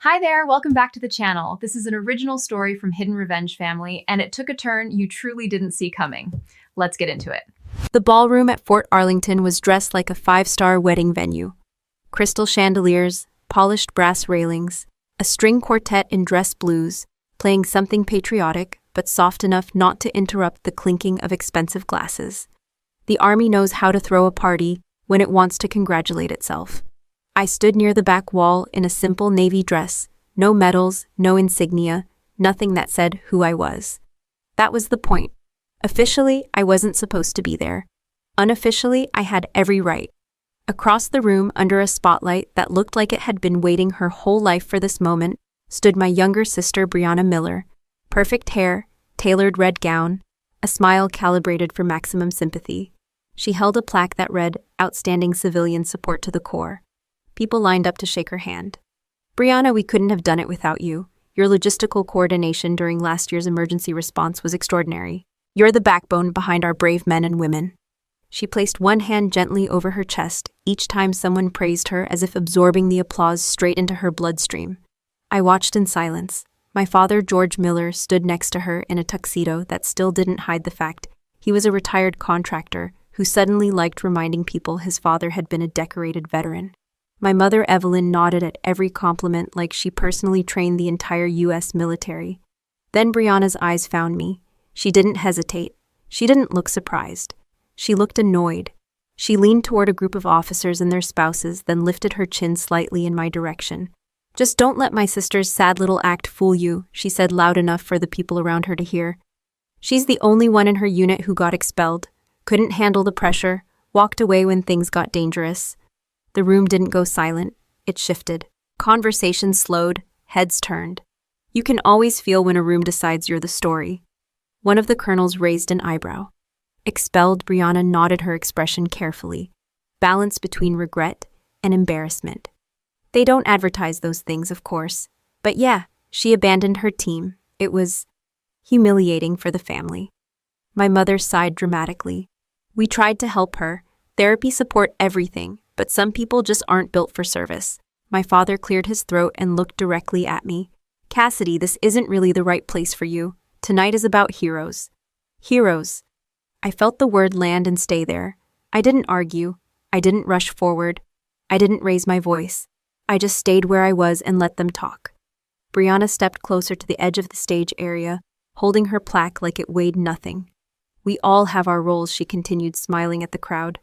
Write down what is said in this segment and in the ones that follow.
Hi there, welcome back to the channel. This is an original story from Hidden Revenge family, and it took a turn you truly didn't see coming. Let's get into it. The ballroom at Fort Arlington was dressed like a five-star wedding venue. Crystal chandeliers, polished brass railings, a string quartet in dress blues, playing something patriotic but soft enough not to interrupt the clinking of expensive glasses. The Army knows how to throw a party when it wants to congratulate itself. I stood near the back wall in a simple navy dress, no medals, no insignia, nothing that said who I was. That was the point. Officially, I wasn't supposed to be there. Unofficially, I had every right. Across the room, under a spotlight that looked like it had been waiting her whole life for this moment, stood my younger sister, Brianna Miller. Perfect hair, tailored red gown, a smile calibrated for maximum sympathy. She held a plaque that read, "Outstanding Civilian Support to the Corps." People lined up to shake her hand. "Brianna, we couldn't have done it without you. Your logistical coordination during last year's emergency response was extraordinary. You're the backbone behind our brave men and women." She placed one hand gently over her chest each time someone praised her, as if absorbing the applause straight into her bloodstream. I watched in silence. My father, George Miller, stood next to her in a tuxedo that still didn't hide the fact he was a retired contractor who suddenly liked reminding people his father had been a decorated veteran. My mother, Evelyn, nodded at every compliment like she personally trained the entire U.S. military. Then Brianna's eyes found me. She didn't hesitate. She didn't look surprised. She looked annoyed. She leaned toward a group of officers and their spouses, then lifted her chin slightly in my direction. "Just don't let my sister's sad little act fool you," she said loud enough for the people around her to hear. "She's the only one in her unit who got expelled, couldn't handle the pressure, walked away when things got dangerous." The room didn't go silent. It shifted. Conversations slowed, heads turned. You can always feel when a room decides you're the story. One of the colonels raised an eyebrow. Expelled, Brianna nodded her expression carefully, balance between regret and embarrassment. They don't advertise those things, of course. But yeah, she abandoned her team. It was humiliating for the family. My mother sighed dramatically. "We tried to help her. Therapy, support, everything. But some people just aren't built for service." My father cleared his throat and looked directly at me. "Cassidy, this isn't really the right place for you. Tonight is about heroes." Heroes. I felt the word land and stay there. I didn't argue. I didn't rush forward. I didn't raise my voice. I just stayed where I was and let them talk. Brianna stepped closer to the edge of the stage area, holding her plaque like it weighed nothing. "We all have our roles," she continued, smiling at the crowd.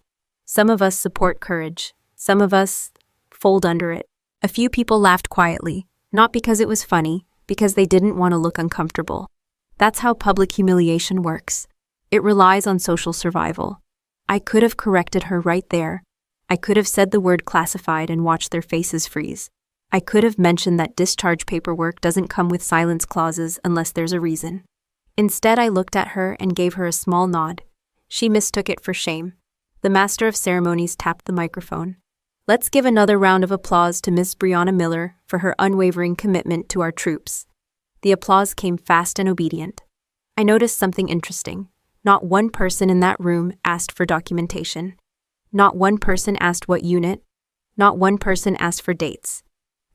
"Some of us support courage. Some of us fold under it." A few people laughed quietly, not because it was funny, because they didn't want to look uncomfortable. That's how public humiliation works. It relies on social survival. I could have corrected her right there. I could have said the word classified and watched their faces freeze. I could have mentioned that discharge paperwork doesn't come with silence clauses unless there's a reason. Instead, I looked at her and gave her a small nod. She mistook it for shame. The master of ceremonies tapped the microphone. "Let's give another round of applause to Miss Brianna Miller for her unwavering commitment to our troops." The applause came fast and obedient. I noticed something interesting. Not one person in that room asked for documentation. Not one person asked what unit. Not one person asked for dates.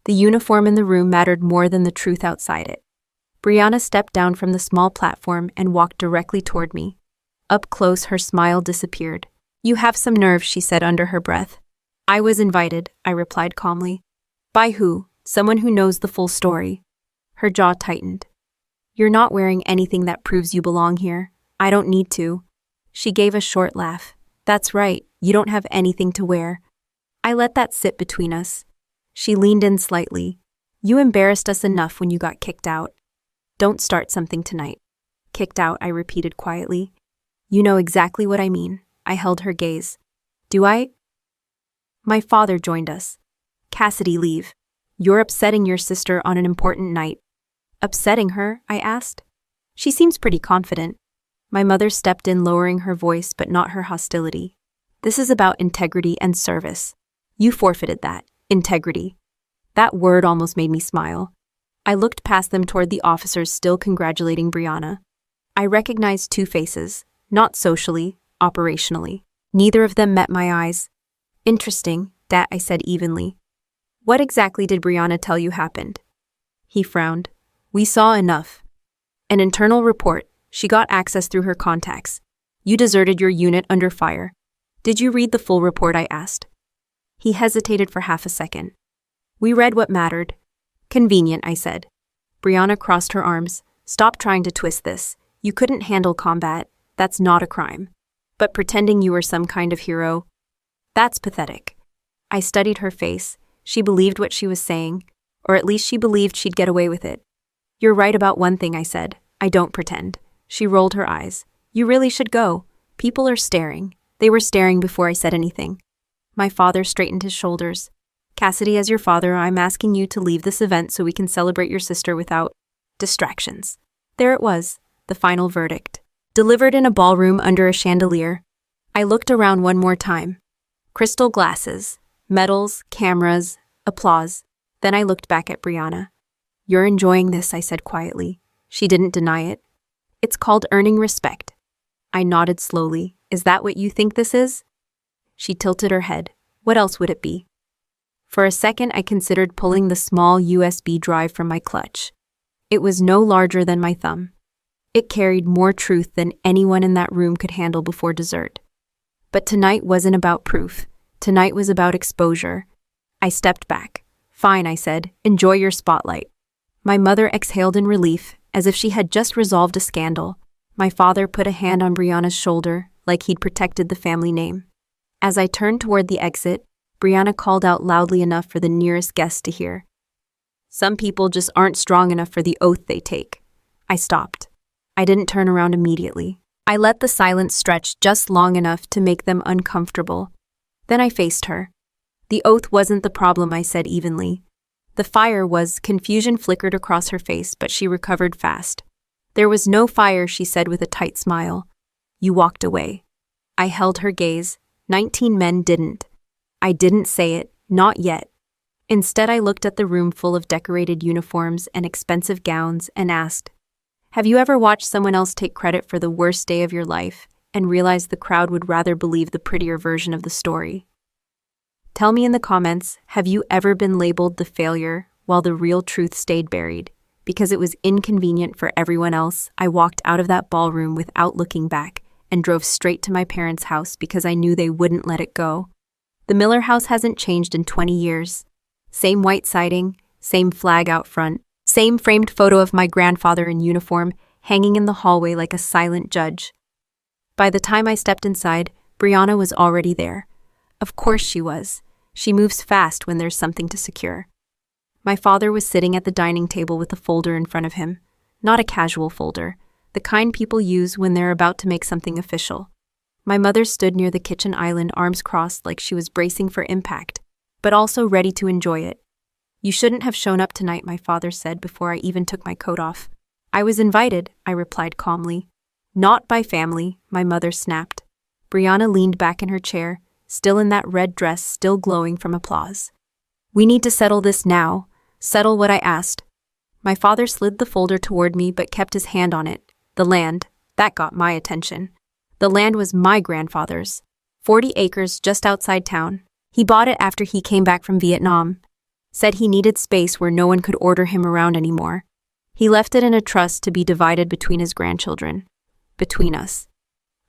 The uniform in the room mattered more than the truth outside it. Brianna stepped down from the small platform and walked directly toward me. Up close, her smile disappeared. "You have some nerve," she said under her breath. "I was invited," I replied calmly. "By who? Someone who knows the full story." Her jaw tightened. "You're not wearing anything that proves you belong here. I don't need to." She gave a short laugh. "That's right, you don't have anything to wear." I let that sit between us. She leaned in slightly. "You embarrassed us enough when you got kicked out. Don't start something tonight." "Kicked out," I repeated quietly. "You know exactly what I mean." I held her gaze. "Do I?" My father joined us. "Cassidy, leave. You're upsetting your sister on an important night." "Upsetting her?" I asked. "She seems pretty confident." My mother stepped in, lowering her voice but not her hostility. "This is about integrity and service. You forfeited that. Integrity." That word almost made me smile. I looked past them toward the officers still congratulating Brianna. I recognized two faces, not socially, operationally. Neither of them met my eyes. "Interesting," that I said evenly. "What exactly did Brianna tell you happened?" He frowned. We saw enough. An internal report. She got access through her contacts. You deserted your unit under fire. Did you read the full report, I asked. He hesitated for half a second. We read what mattered. Convenient, I said. Brianna crossed her arms. Stop trying to twist this. You couldn't handle combat. That's not a crime. But pretending you were some kind of hero, that's pathetic. I studied her face. She believed what she was saying, or at least she believed she'd get away with it. You're right about one thing, I said. I don't pretend. She rolled her eyes. You really should go. People are staring. They were staring before I said anything. My father straightened his shoulders. Cassidy, as your father, I'm asking you to leave this event so we can celebrate your sister without distractions. There it was, the final verdict. Delivered in a ballroom under a chandelier. I looked around one more time. Crystal glasses, medals, cameras, applause. Then I looked back at Brianna. You're enjoying this, I said quietly. She didn't deny it. It's called earning respect. I nodded slowly. Is that what you think this is? She tilted her head. What else would it be? For a second, I considered pulling the small USB drive from my clutch. It was no larger than my thumb. It carried more truth than anyone in that room could handle before dessert. But tonight wasn't about proof. Tonight was about exposure. I stepped back. Fine, I said. Enjoy your spotlight. My mother exhaled in relief, as if she had just resolved a scandal. My father put a hand on Brianna's shoulder, like he'd protected the family name. As I turned toward the exit, Brianna called out loudly enough for the nearest guest to hear. Some people just aren't strong enough for the oath they take. I stopped. I didn't turn around immediately. I let the silence stretch just long enough to make them uncomfortable. Then I faced her. The oath wasn't the problem, I said evenly. The fire was. Confusion flickered across her face, but she recovered fast. There was no fire, she said with a tight smile. You walked away. I held her gaze. 19 men didn't. I didn't say it, not yet. Instead, I looked at the room full of decorated uniforms and expensive gowns and asked, have you ever watched someone else take credit for the worst day of your life and realized the crowd would rather believe the prettier version of the story? Tell me in the comments, have you ever been labeled the failure while the real truth stayed buried? Because it was inconvenient for everyone else, I walked out of that ballroom without looking back and drove straight to my parents' house because I knew they wouldn't let it go. The Miller house hasn't changed in 20 years. Same white siding, same flag out front, same framed photo of my grandfather in uniform hanging in the hallway like a silent judge. By the time I stepped inside, Brianna was already there. Of course she was. She moves fast when there's something to secure. My father was sitting at the dining table with a folder in front of him. Not a casual folder, the kind people use when they're about to make something official. My mother stood near the kitchen island, arms crossed like she was bracing for impact, but also ready to enjoy it. You shouldn't have shown up tonight, my father said before I even took my coat off. I was invited, I replied calmly. Not by family, my mother snapped. Brianna leaned back in her chair, still in that red dress, still glowing from applause. We need to settle this now. Settle what I asked. My father slid the folder toward me but kept his hand on it. The land, that got my attention. The land was my grandfather's. 40 acres just outside town. He bought it after he came back from Vietnam. Said he needed space where no one could order him around anymore. He left it in a trust to be divided between his grandchildren. Between us.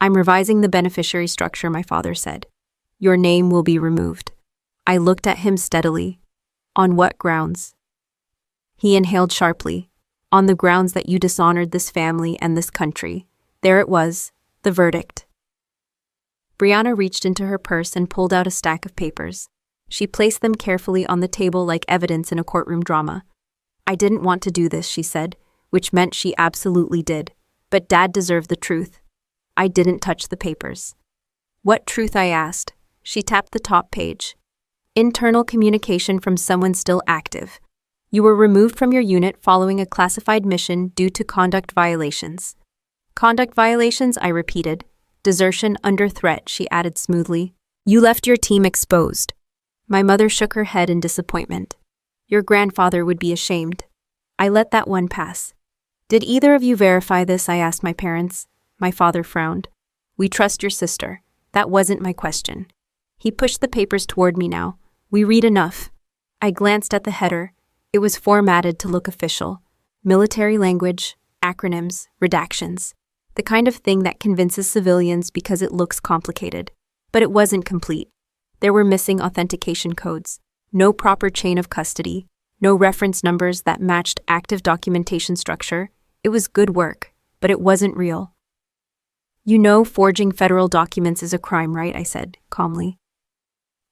I'm revising the beneficiary structure, my father said. Your name will be removed. I looked at him steadily. On what grounds? He inhaled sharply. On the grounds that you dishonored this family and this country. There it was, the verdict. Brianna reached into her purse and pulled out a stack of papers. She placed them carefully on the table like evidence in a courtroom drama. I didn't want to do this, she said, which meant she absolutely did. But Dad deserved the truth. I didn't touch the papers. What truth, I asked. She tapped the top page. Internal communication from someone still active. You were removed from your unit following a classified mission due to conduct violations. Conduct violations, I repeated. Desertion under threat, she added smoothly. You left your team exposed. My mother shook her head in disappointment. Your grandfather would be ashamed. I let that one pass. Did either of you verify this? I asked my parents. My father frowned. We trust your sister. That wasn't my question. He pushed the papers toward me now. We read enough. I glanced at the header. It was formatted to look official. Military language, acronyms, redactions. The kind of thing that convinces civilians because it looks complicated. But it wasn't complete. There were missing authentication codes, no proper chain of custody, no reference numbers that matched active documentation structure. It was good work, but it wasn't real. You know forging federal documents is a crime, right? I said, calmly.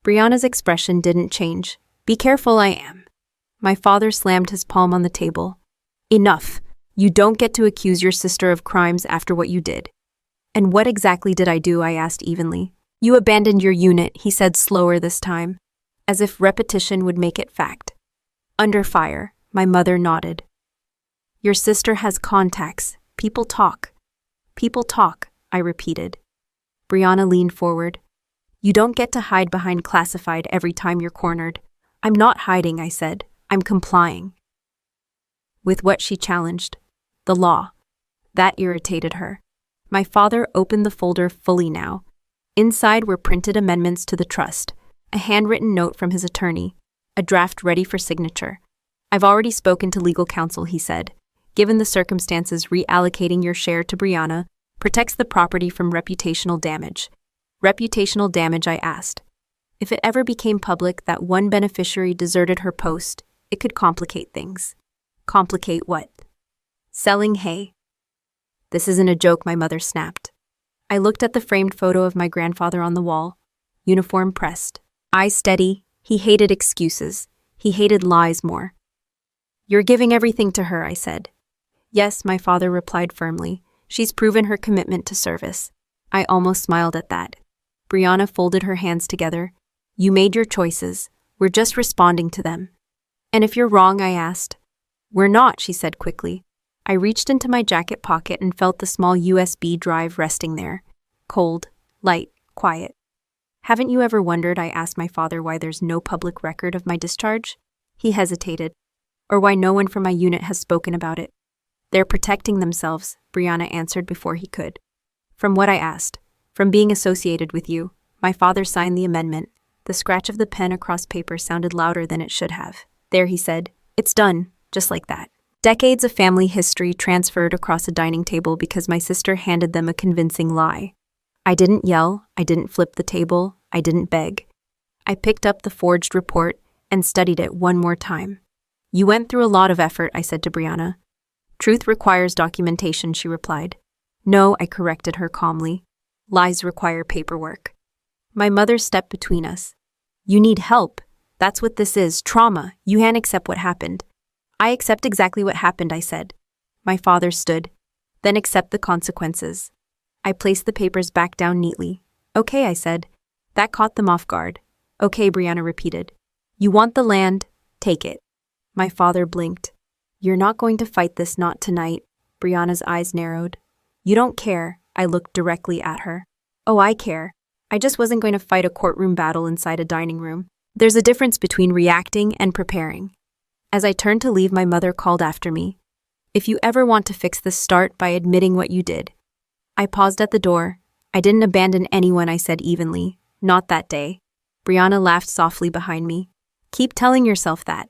Brianna's expression didn't change. Be careful, I am. My father slammed his palm on the table. Enough. You don't get to accuse your sister of crimes after what you did. And what exactly did I do? I asked evenly. You abandoned your unit, he said slower this time, as if repetition would make it fact. Under fire, my mother nodded. Your sister has contacts. People talk. People talk, I repeated. Brianna leaned forward. You don't get to hide behind classified every time you're cornered. I'm not hiding, I said. I'm complying. With what she challenged. The law. That irritated her. My father opened the folder fully now. Inside were printed amendments to the trust, a handwritten note from his attorney, a draft ready for signature. I've already spoken to legal counsel, he said. Given the circumstances, reallocating your share to Brianna protects the property from reputational damage. Reputational damage, I asked. If it ever became public that one beneficiary deserted her post, it could complicate things. Complicate what? Selling hay. This isn't a joke, my mother snapped. I looked at the framed photo of my grandfather on the wall, uniform pressed, eyes steady. He hated excuses. He hated lies more. You're giving everything to her, I said. Yes, my father replied firmly. She's proven her commitment to service. I almost smiled at that. Brianna folded her hands together. You made your choices. We're just responding to them. And if you're wrong, I asked. We're not, she said quickly. I reached into my jacket pocket and felt the small USB drive resting there. Cold, light, quiet. Haven't you ever wondered, I asked my father, why there's no public record of my discharge? He hesitated. Or why no one from my unit has spoken about it. They're protecting themselves, Brianna answered before he could. From what I asked, from being associated with you, my father signed the amendment. The scratch of the pen across paper sounded louder than it should have. There, he said. It's done, just like that. Decades of family history transferred across a dining table because my sister handed them a convincing lie. I didn't yell, I didn't flip the table, I didn't beg. I picked up the forged report and studied it one more time. You went through a lot of effort, I said to Brianna. Truth requires documentation, she replied. No, I corrected her calmly. Lies require paperwork. My mother stepped between us. You need help. That's what this is, trauma. You can't accept what happened. I accept exactly what happened, I said. My father stood. Then accept the consequences. I placed the papers back down neatly. Okay, I said. That caught them off guard. Okay, Brianna repeated. You want the land? Take it. My father blinked. You're not going to fight this, not tonight. Brianna's eyes narrowed. You don't care. I looked directly at her. Oh, I care. I just wasn't going to fight a courtroom battle inside a dining room. There's a difference between reacting and preparing. As I turned to leave, my mother called after me. If you ever want to fix this, start by admitting what you did. I paused at the door. I didn't abandon anyone, I said evenly. Not that day. Brianna laughed softly behind me. Keep telling yourself that.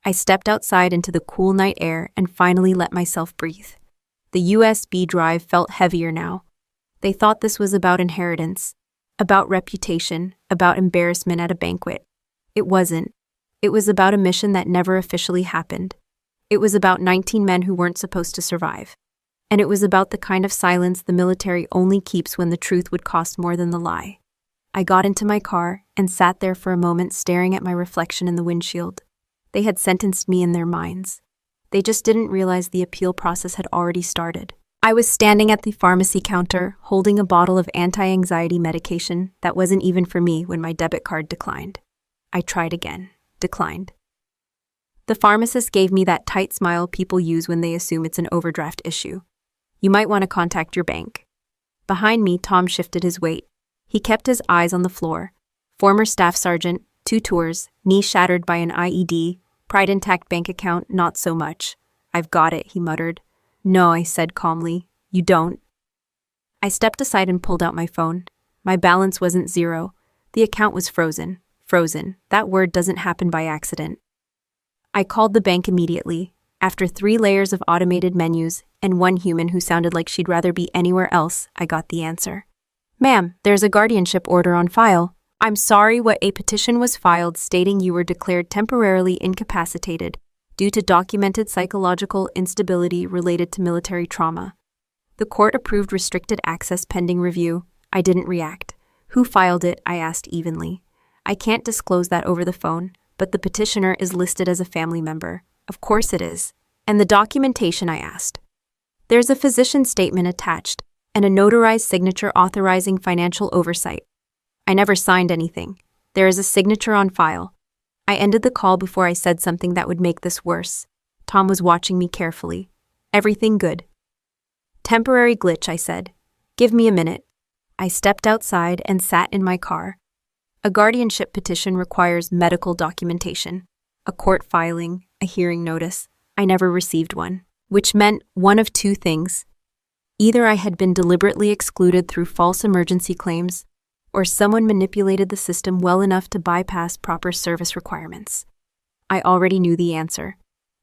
I stepped outside into the cool night air and finally let myself breathe. The USB drive felt heavier now. They thought this was about inheritance, about reputation, about embarrassment at a banquet. It wasn't. It was about a mission that never officially happened. It was about 19 men who weren't supposed to survive. And it was about the kind of silence the military only keeps when the truth would cost more than the lie. I got into my car and sat there for a moment staring at my reflection in the windshield. They had sentenced me in their minds. They just didn't realize the appeal process had already started. I was standing at the pharmacy counter, holding a bottle of anti-anxiety medication that wasn't even for me when my debit card declined. I tried again. Declined. The pharmacist gave me that tight smile people use when they assume it's an overdraft issue. You might want to contact your bank. Behind me, Tom shifted his weight. He kept his eyes on the floor. Former staff sergeant, 2 tours, knee shattered by an IED, pride intact bank account, not so much. I've got it, he muttered. No, I said calmly. You don't. I stepped aside and pulled out my phone. My balance wasn't zero. The account was frozen. Frozen. That word doesn't happen by accident. I called the bank immediately. After 3 layers of automated menus and one human who sounded like she'd rather be anywhere else, I got the answer. Ma'am, there's a guardianship order on file. I'm sorry, what a petition was filed stating you were declared temporarily incapacitated due to documented psychological instability related to military trauma. The court approved restricted access pending review. I didn't react. Who filed it? I asked evenly. I can't disclose that over the phone, but the petitioner is listed as a family member. Of course it is. And the documentation, I asked. There's a physician statement attached and a notarized signature authorizing financial oversight. I never signed anything. There is a signature on file. I ended the call before I said something that would make this worse. Tom was watching me carefully. Everything good. Temporary glitch, I said. Give me a minute. I stepped outside and sat in my car. A guardianship petition requires medical documentation, a court filing, a hearing notice. I never received one, which meant one of 2 things. Either I had been deliberately excluded through false emergency claims, or someone manipulated the system well enough to bypass proper service requirements. I already knew the answer.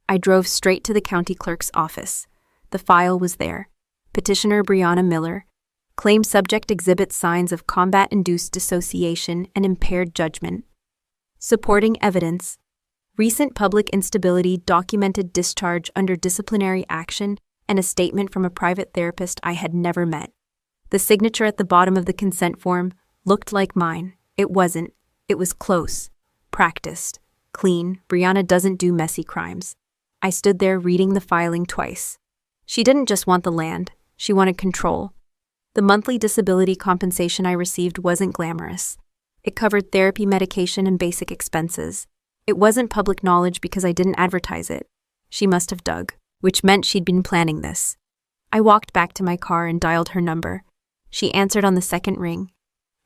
I drove straight to the county clerk's office. The file was there. Petitioner Brianna Miller. Claim subject exhibits signs of combat-induced dissociation and impaired judgment. Supporting evidence. Recent public instability, documented discharge under disciplinary action, and a statement from a private therapist I had never met. The signature at the bottom of the consent form looked like mine. It wasn't. It was close. Practiced. Clean. Brianna doesn't do messy crimes. I stood there reading the filing twice. She didn't just want the land. She wanted control. The monthly disability compensation I received wasn't glamorous. It covered therapy, medication, and basic expenses. It wasn't public knowledge because I didn't advertise it. She must have dug, which meant she'd been planning this. I walked back to my car and dialed her number. She answered on the second ring.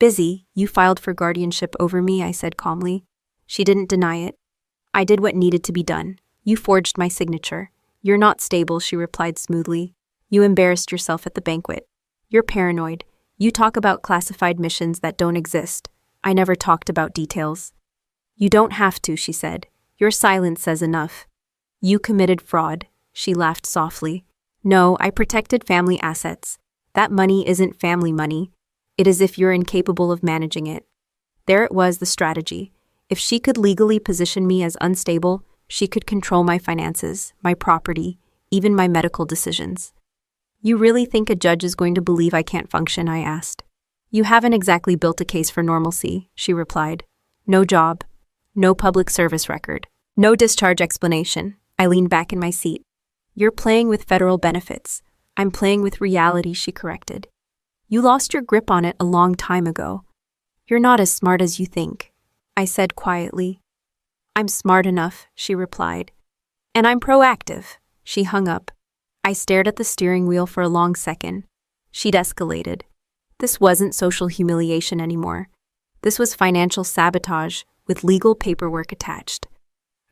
Busy, you filed for guardianship over me, I said calmly. She didn't deny it. I did what needed to be done. You forged my signature. You're not stable, she replied smoothly. You embarrassed yourself at the banquet. You're paranoid. You talk about classified missions that don't exist. I never talked about details. You don't have to, she said. Your silence says enough. You committed fraud. She laughed softly. No, I protected family assets. That money isn't family money. It is if you're incapable of managing it. There it was, the strategy. If she could legally position me as unstable, she could control my finances, my property, even my medical decisions. You really think a judge is going to believe I can't function? I asked. You haven't exactly built a case for normalcy, she replied. No job. No public service record. No discharge explanation. I leaned back in my seat. You're playing with federal benefits. I'm playing with reality, she corrected. You lost your grip on it a long time ago. You're not as smart as you think, I said quietly. I'm smart enough, she replied. And I'm proactive. She hung up. I stared at the steering wheel for a long second. She'd escalated. This wasn't social humiliation anymore. This was financial sabotage with legal paperwork attached.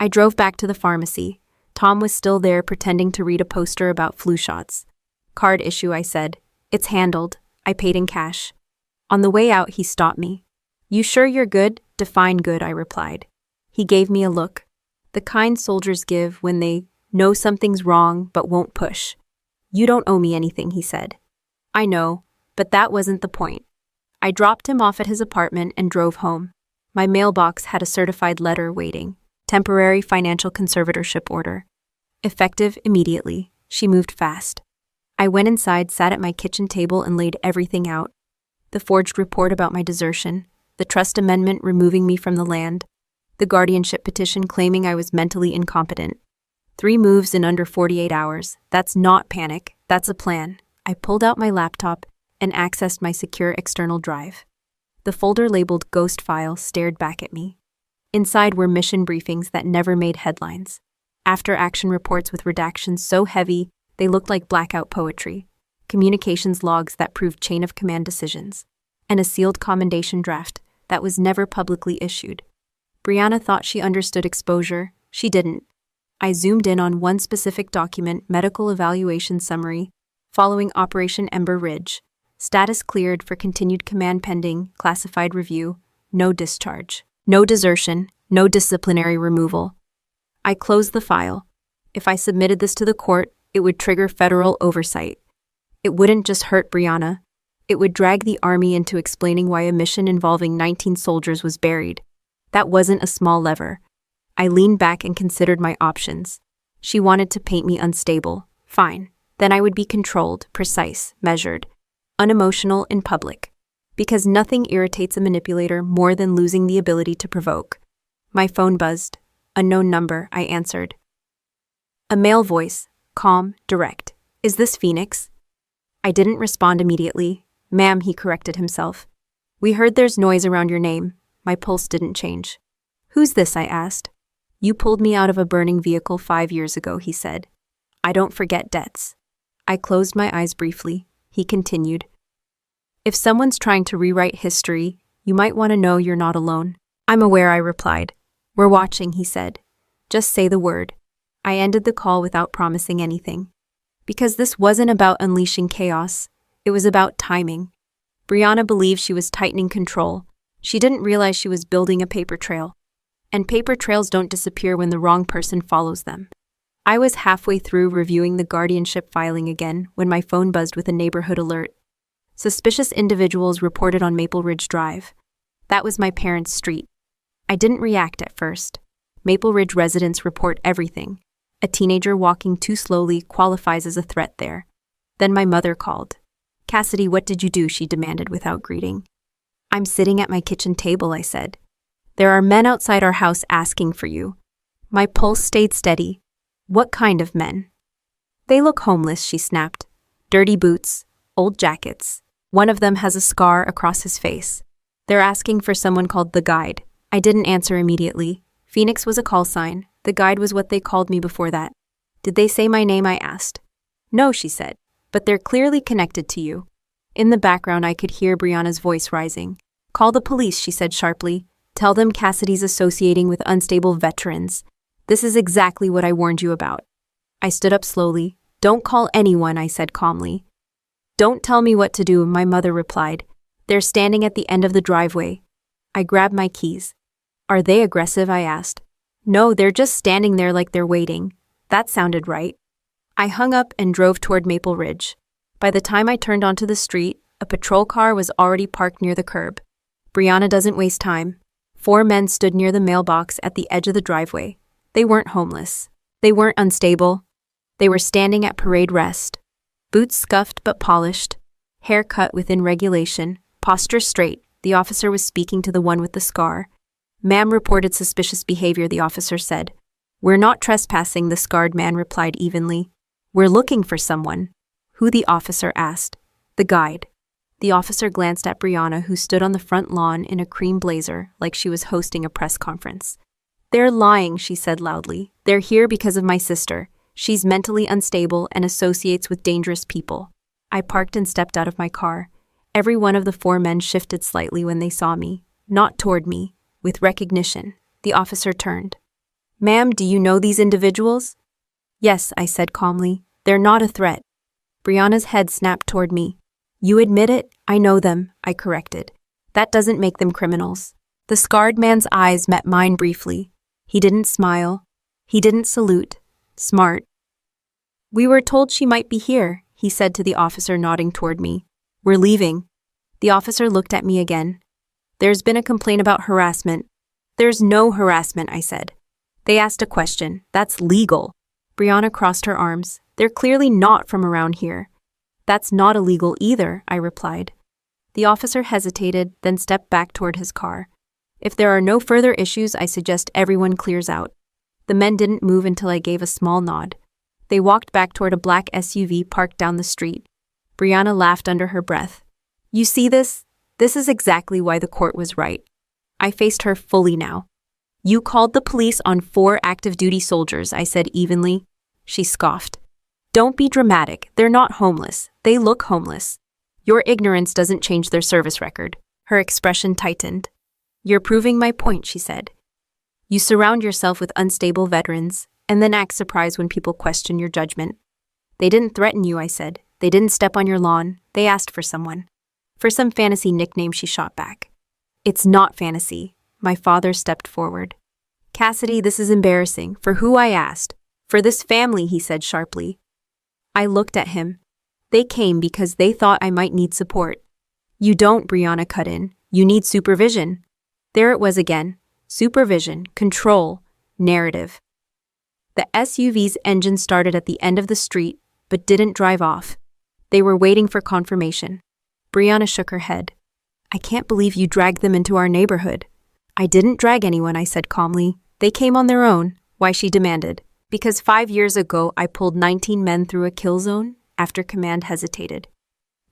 I drove back to the pharmacy. Tom was still there pretending to read a poster about flu shots. Card issue, I said. It's handled. I paid in cash. On the way out, he stopped me. You sure you're good? Define good, I replied. He gave me a look. The kind soldiers give when they know something's wrong but won't push. You don't owe me anything, he said. I know, but that wasn't the point. I dropped him off at his apartment and drove home. My mailbox had a certified letter waiting. Temporary financial conservatorship order. Effective immediately. She moved fast. I went inside, sat at my kitchen table, and laid everything out. The forged report about my desertion, the trust amendment removing me from the land, the guardianship petition claiming I was mentally incompetent. 3 moves in under 48 hours. That's not panic. That's a plan. I pulled out my laptop and accessed my secure external drive. The folder labeled Ghost File stared back at me. Inside were mission briefings that never made headlines. After-action reports with redactions so heavy they looked like blackout poetry. Communications logs that proved chain-of-command decisions. And a sealed commendation draft that was never publicly issued. Brianna thought she understood exposure. She didn't. I zoomed in on one specific document, medical evaluation summary, following Operation Ember Ridge. Status cleared for continued command pending, classified review, no discharge, no desertion, no disciplinary removal. I closed the file. If I submitted this to the court, it would trigger federal oversight. It wouldn't just hurt Brianna. It would drag the army into explaining why a mission involving 19 soldiers was buried. That wasn't a small lever. I leaned back and considered my options. She wanted to paint me unstable. Fine. Then I would be controlled, precise, measured, unemotional in public. Because nothing irritates a manipulator more than losing the ability to provoke. My phone buzzed. Unknown number, I answered. A male voice, calm, direct. Is this Phoenix? I didn't respond immediately. Ma'am, he corrected himself. We heard there's noise around your name. My pulse didn't change. Who's this? I asked. You pulled me out of a burning vehicle 5 years ago, he said. I don't forget debts. I closed my eyes briefly. He continued. If someone's trying to rewrite history, you might want to know you're not alone. I'm aware, I replied. We're watching, he said. Just say the word. I ended the call without promising anything. Because this wasn't about unleashing chaos. It was about timing. Brianna believed she was tightening control. She didn't realize she was building a paper trail. And paper trails don't disappear when the wrong person follows them. I was halfway through reviewing the guardianship filing again when my phone buzzed with a neighborhood alert. Suspicious individuals reported on Maple Ridge Drive. That was my parents' street. I didn't react at first. Maple Ridge residents report everything. A teenager walking too slowly qualifies as a threat there. Then my mother called. Cassidy, what did you do? She demanded without greeting. I'm sitting at my kitchen table, I said. There are men outside our house asking for you. My pulse stayed steady. What kind of men? They look homeless, she snapped. Dirty boots, old jackets. One of them has a scar across his face. They're asking for someone called the Guide. I didn't answer immediately. Phoenix was a call sign. The Guide was what they called me before that. Did they say my name? I asked. No, she said. But they're clearly connected to you. In the background, I could hear Brianna's voice rising. Call the police, she said sharply. Tell them Cassidy's associating with unstable veterans. This is exactly what I warned you about. I stood up slowly. Don't call anyone, I said calmly. Don't tell me what to do, my mother replied. They're standing at the end of the driveway. I grabbed my keys. Are they aggressive? I asked. No, they're just standing there like they're waiting. That sounded right. I hung up and drove toward Maple Ridge. By the time I turned onto the street, a patrol car was already parked near the curb. Brianna doesn't waste time. 4 men stood near the mailbox at the edge of the driveway. They weren't homeless. They weren't unstable. They were standing at parade rest. Boots scuffed but polished. Hair cut within regulation. Posture straight. The officer was speaking to the one with the scar. Ma'am reported suspicious behavior, the officer said. We're not trespassing, the scarred man replied evenly. We're looking for someone. Who? The officer asked. The Guide. The officer glanced at Brianna, who stood on the front lawn in a cream blazer like she was hosting a press conference. They're lying, she said loudly. They're here because of my sister. She's mentally unstable and associates with dangerous people. I parked and stepped out of my car. Every one of the 4 men shifted slightly when they saw me. Not toward me. With recognition. The officer turned. Ma'am, do you know these individuals? Yes, I said calmly. They're not a threat. Brianna's head snapped toward me. You admit it? I know them, I corrected. That doesn't make them criminals. The scarred man's eyes met mine briefly. He didn't smile. He didn't salute. Smart. We were told she might be here, he said to the officer nodding toward me. We're leaving. The officer looked at me again. There's been a complaint about harassment. There's no harassment, I said. They asked a question. That's legal. Brianna crossed her arms. They're clearly not from around here. That's not illegal either, I replied. The officer hesitated, then stepped back toward his car. If there are no further issues, I suggest everyone clears out. The men didn't move until I gave a small nod. They walked back toward a black SUV parked down the street. Brianna laughed under her breath. You see this? This is exactly why the court was right. I faced her fully now. You called the police on 4 active-duty soldiers, I said evenly. She scoffed. Don't be dramatic. They're not homeless. They look homeless. Your ignorance doesn't change their service record. Her expression tightened. You're proving my point, she said. You surround yourself with unstable veterans, and then act surprised when people question your judgment. They didn't threaten you, I said. They didn't step on your lawn. They asked for someone. For some fantasy nickname, she shot back. It's not fantasy. My father stepped forward. Cassidy, this is embarrassing. For who, I asked. For this family, he said sharply. I looked at him. They came because they thought I might need support. You don't, Brianna cut in. You need supervision. There it was again. Supervision, control, narrative. The SUV's engine started at the end of the street, but didn't drive off. They were waiting for confirmation. Brianna shook her head. I can't believe you dragged them into our neighborhood. I didn't drag anyone, I said calmly. They came on their own. Why, she demanded. Because 5 years ago I pulled 19 men through a kill zone after command hesitated.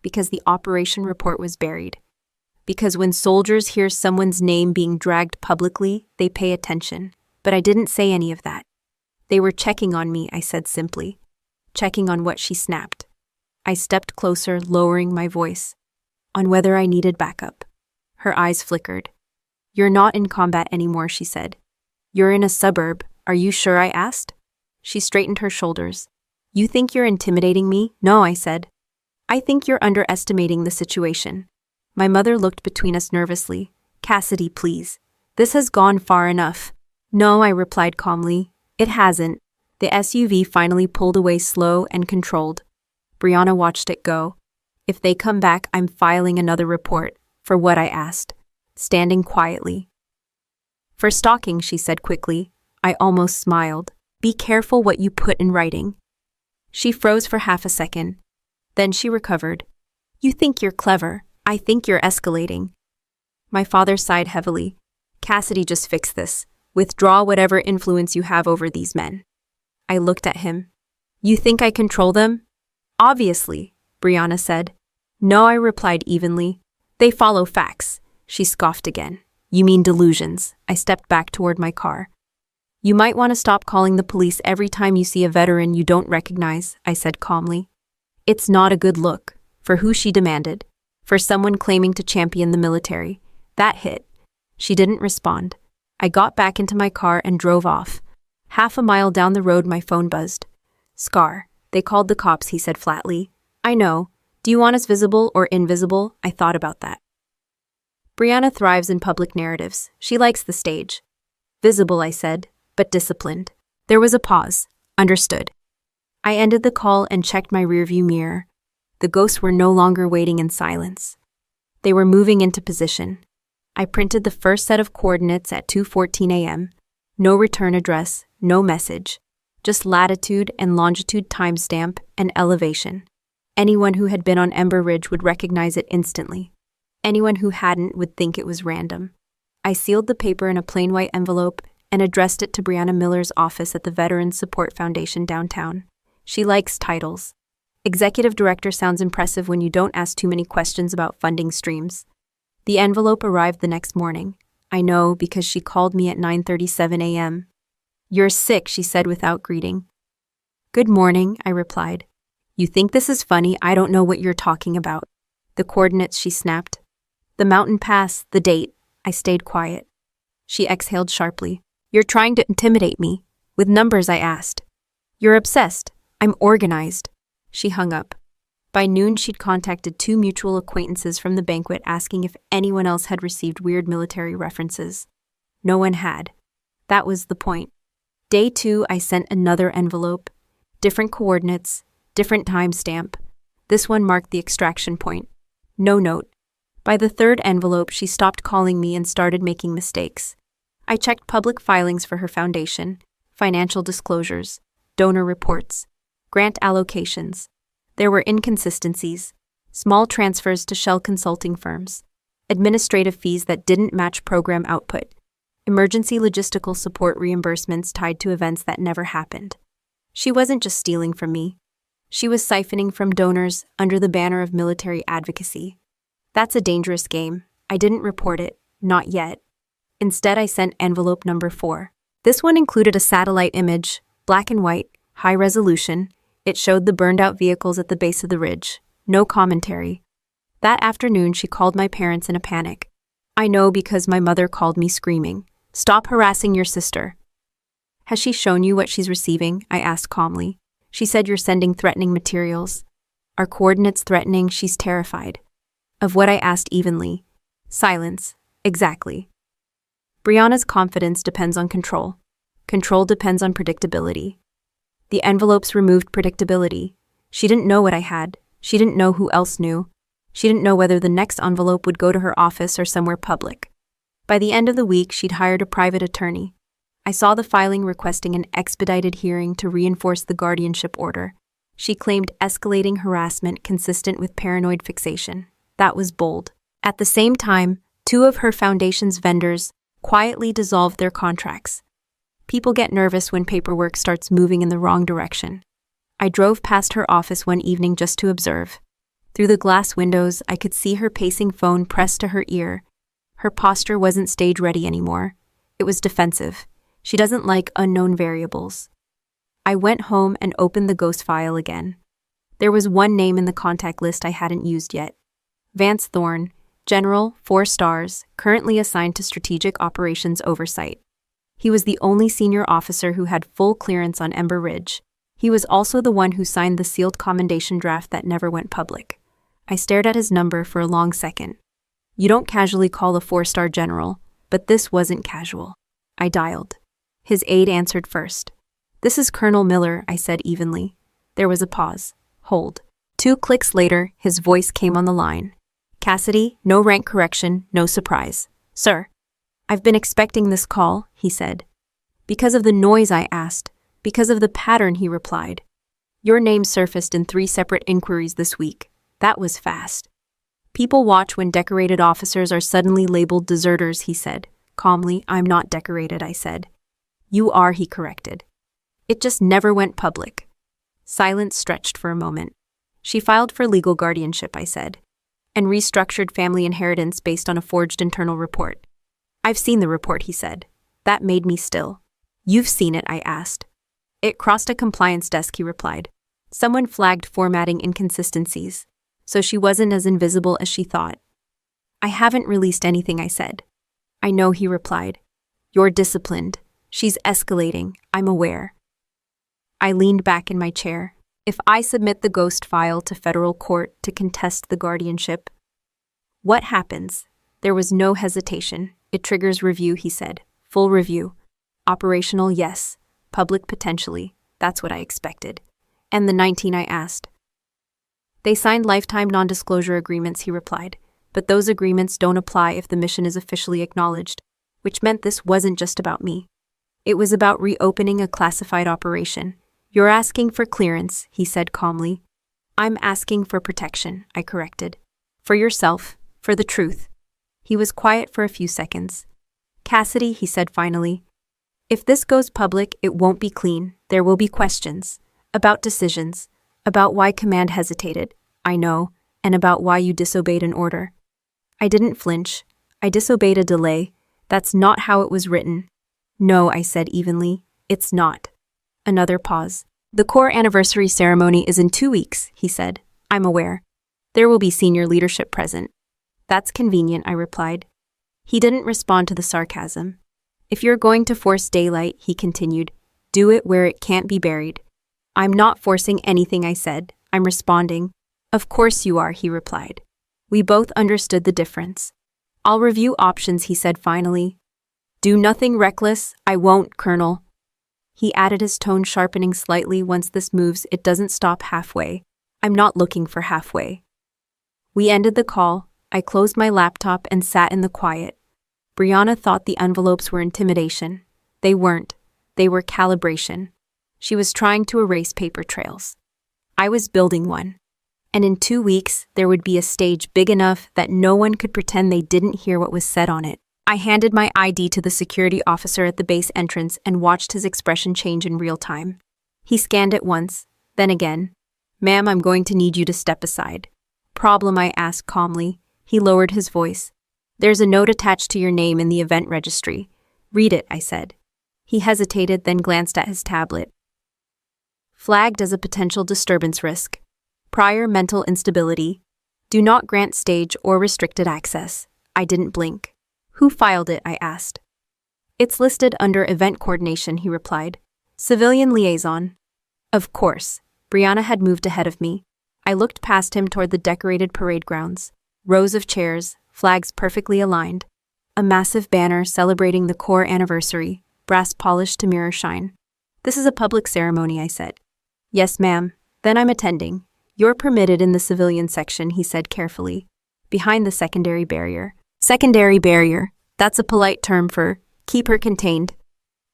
Because the operation report was buried. Because when soldiers hear someone's name being dragged publicly, they pay attention. But I didn't say any of that. They were checking on me, I said simply. Checking on what, she snapped. I stepped closer, lowering my voice. On whether I needed backup. Her eyes flickered. You're not in combat anymore, she said. You're in a suburb. Are you sure, I asked? She straightened her shoulders. You think you're intimidating me? No, I said. I think you're underestimating the situation. My mother looked between us nervously. Cassidy, please. This has gone far enough. No, I replied calmly. It hasn't. The SUV finally pulled away slow and controlled. Brianna watched it go. If they come back, I'm filing another report, for what, I asked, standing quietly. For stalking, she said quickly. I almost smiled. Be careful what you put in writing. She froze for half a second. Then she recovered. You think you're clever. I think you're escalating. My father sighed heavily. Cassidy, just fix this. Withdraw whatever influence you have over these men. I looked at him. You think I control them? Obviously, Brianna said. No, I replied evenly. They follow facts. She scoffed again. You mean delusions. I stepped back toward my car. You might want to stop calling the police every time you see a veteran you don't recognize, I said calmly. It's not a good look. For who, she demanded. For someone claiming to champion the military. That hit. She didn't respond. I got back into my car and drove off. Half a mile down the road, my phone buzzed. Scar. They called the cops, he said flatly. I know. Do you want us visible or invisible? I thought about that. Brianna thrives in public narratives. She likes the stage. Visible, I said, but disciplined. There was a pause. Understood. I ended the call and checked my rearview mirror. The ghosts were no longer waiting in silence. They were moving into position. I printed the first set of coordinates at 2:14 a.m. No return address, no message. Just latitude and longitude timestamp and elevation. Anyone who had been on Ember Ridge would recognize it instantly. Anyone who hadn't would think it was random. I sealed the paper in a plain white envelope and addressed it to Brianna Miller's office at the Veterans Support Foundation downtown. She likes titles. Executive Director sounds impressive when you don't ask too many questions about funding streams. The envelope arrived the next morning. I know because she called me at 9:37 a.m. You're sick, she said without greeting. Good morning, I replied. You think this is funny? I don't know what you're talking about. The coordinates, she snapped. The mountain pass, the date. I stayed quiet. She exhaled sharply. You're trying to intimidate me. With numbers, I asked. You're obsessed. I'm organized. She hung up. By noon, she'd contacted 2 mutual acquaintances from the banquet asking if anyone else had received weird military references. No one had. That was the point. Day 2, I sent another envelope. Different coordinates, different timestamp. This one marked the extraction point. No note. By the 3rd envelope, she stopped calling me and started making mistakes. I checked public filings for her foundation, financial disclosures, donor reports, grant allocations. There were inconsistencies, small transfers to shell consulting firms, administrative fees that didn't match program output, emergency logistical support reimbursements tied to events that never happened. She wasn't just stealing from me. She was siphoning from donors under the banner of military advocacy. That's a dangerous game. I didn't report it, not yet. Instead, I sent envelope number 4. This one included a satellite image, black and white, high resolution. It showed the burned-out vehicles at the base of the ridge. No commentary. That afternoon, she called my parents in a panic. I know because my mother called me screaming. Stop harassing your sister. Has she shown you what she's receiving? I asked calmly. She said you're sending threatening materials. Are coordinates threatening? She's terrified. Of what? I asked evenly. Silence. Exactly. Brianna's confidence depends on control. Control depends on predictability. The envelopes removed predictability. She didn't know what I had. She didn't know who else knew. She didn't know whether the next envelope would go to her office or somewhere public. By the end of the week, she'd hired a private attorney. I saw the filing requesting an expedited hearing to reinforce the guardianship order. She claimed escalating harassment consistent with paranoid fixation. That was bold. At the same time, 2 of her foundation's vendors quietly dissolved their contracts. People get nervous when paperwork starts moving in the wrong direction. I drove past her office one evening just to observe. Through the glass windows, I could see her pacing phone pressed to her ear. Her posture wasn't stage-ready anymore. It was defensive. She doesn't like unknown variables. I went home and opened the ghost file again. There was one name in the contact list I hadn't used yet. Vance Thorne, General, 4 stars, currently assigned to Strategic Operations Oversight. He was the only senior officer who had full clearance on Ember Ridge. He was also the one who signed the sealed commendation draft that never went public. I stared at his number for a long second. You don't casually call a 4-star general, but this wasn't casual. I dialed. His aide answered first. "This is Colonel Miller," I said evenly. There was a pause. Hold. 2 clicks later, his voice came on the line. "Cassidy, no rank correction, no surprise. Sir." "I've been expecting this call," he said. "Because of the noise," I asked. "Because of the pattern," he replied. "Your name surfaced in 3 separate inquiries this week. That was fast." "People watch when decorated officers are suddenly labeled deserters," he said. Calmly, "I'm not decorated," I said. "You are," he corrected. "It just never went public." Silence stretched for a moment. "She filed for legal guardianship," I said, "and restructured family inheritance based on a forged internal report." "I've seen the report," he said. That made me still. "You've seen it?" I asked. "It crossed a compliance desk," he replied. "Someone flagged formatting inconsistencies, so she wasn't as invisible as she thought." "I haven't released anything," I said. "I know," he replied. "You're disciplined. She's escalating. I'm aware." I leaned back in my chair. If I submit the ghost file to federal court to contest the guardianship, what happens? There was no hesitation. "It triggers review," he said. "Full review. Operational, yes. Public, potentially." That's what I expected. "And the 19?" I asked. "They signed lifetime non-disclosure agreements," he replied. "But those agreements don't apply if the mission is officially acknowledged," which meant this wasn't just about me. It was about reopening a classified operation. "You're asking for clearance," he said calmly. "I'm asking for protection," I corrected. "For yourself, for the truth." He was quiet for a few seconds. "Cassidy," he said finally, "if this goes public, it won't be clean. There will be questions. About decisions. About why command hesitated. I know. And about why you disobeyed an order." I didn't flinch. "I disobeyed a delay. That's not how it was written." "No," I said evenly. "It's not." Another pause. "The core anniversary ceremony is in 2 weeks," he said. "I'm aware. There will be senior leadership present." "That's convenient," I replied. He didn't respond to the sarcasm. "If you're going to force daylight," he continued, "do it where it can't be buried." "I'm not forcing anything," I said. "I'm responding." "Of course you are," he replied. We both understood the difference. "I'll review options," he said finally. "Do nothing reckless." "I won't, Colonel." He added, his tone sharpening slightly. "Once this moves, it doesn't stop halfway. I'm not looking for halfway." We ended the call. I closed my laptop and sat in the quiet. Brianna thought the envelopes were intimidation. They weren't. They were calibration. She was trying to erase paper trails. I was building one. And in 2 weeks, there would be a stage big enough that no one could pretend they didn't hear what was said on it. I handed my ID to the security officer at the base entrance and watched his expression change in real time. He scanned it once, then again. "Ma'am, I'm going to need you to step aside." "Problem?" I asked calmly. He lowered his voice. "There's a note attached to your name in the event registry." "Read it," I said. He hesitated, then glanced at his tablet. "Flagged as a potential disturbance risk. Prior mental instability. Do not grant stage or restricted access." I didn't blink. "Who filed it?" I asked. "It's listed under event coordination," he replied. "Civilian liaison." Of course. Brianna had moved ahead of me. I looked past him toward the decorated parade grounds. Rows of chairs, flags perfectly aligned. A massive banner celebrating the core anniversary, brass polished to mirror shine. This is a public ceremony, I said. Yes, ma'am. Then I'm attending. You're permitted in the civilian section, he said carefully. Behind the secondary barrier. Secondary barrier. That's a polite term for keep her contained.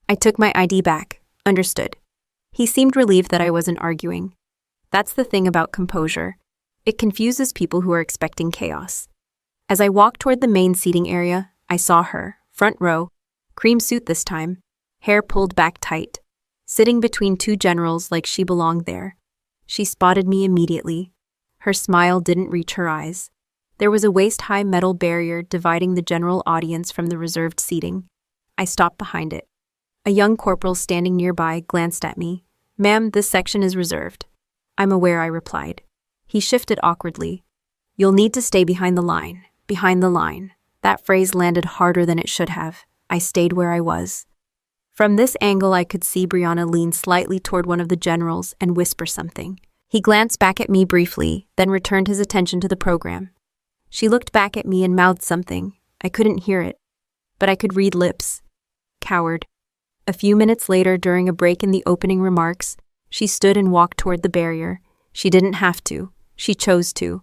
I took my ID back. Understood. He seemed relieved that I wasn't arguing. That's the thing about composure. It confuses people who are expecting chaos. As I walked toward the main seating area, I saw her, front row, cream suit this time, hair pulled back tight, sitting between two generals like she belonged there. She spotted me immediately. Her smile didn't reach her eyes. There was a waist-high metal barrier dividing the general audience from the reserved seating. I stopped behind it. A young corporal standing nearby glanced at me. Ma'am, this section is reserved. I'm aware, I replied. He shifted awkwardly. You'll need to stay behind the line. Behind the line. That phrase landed harder than it should have. I stayed where I was. From this angle, I could see Brianna lean slightly toward one of the generals and whisper something. He glanced back at me briefly, then returned his attention to the program. She looked back at me and mouthed something. I couldn't hear it, but I could read lips. Coward. A few minutes later, during a break in the opening remarks, she stood and walked toward the barrier. She didn't have to. She chose to.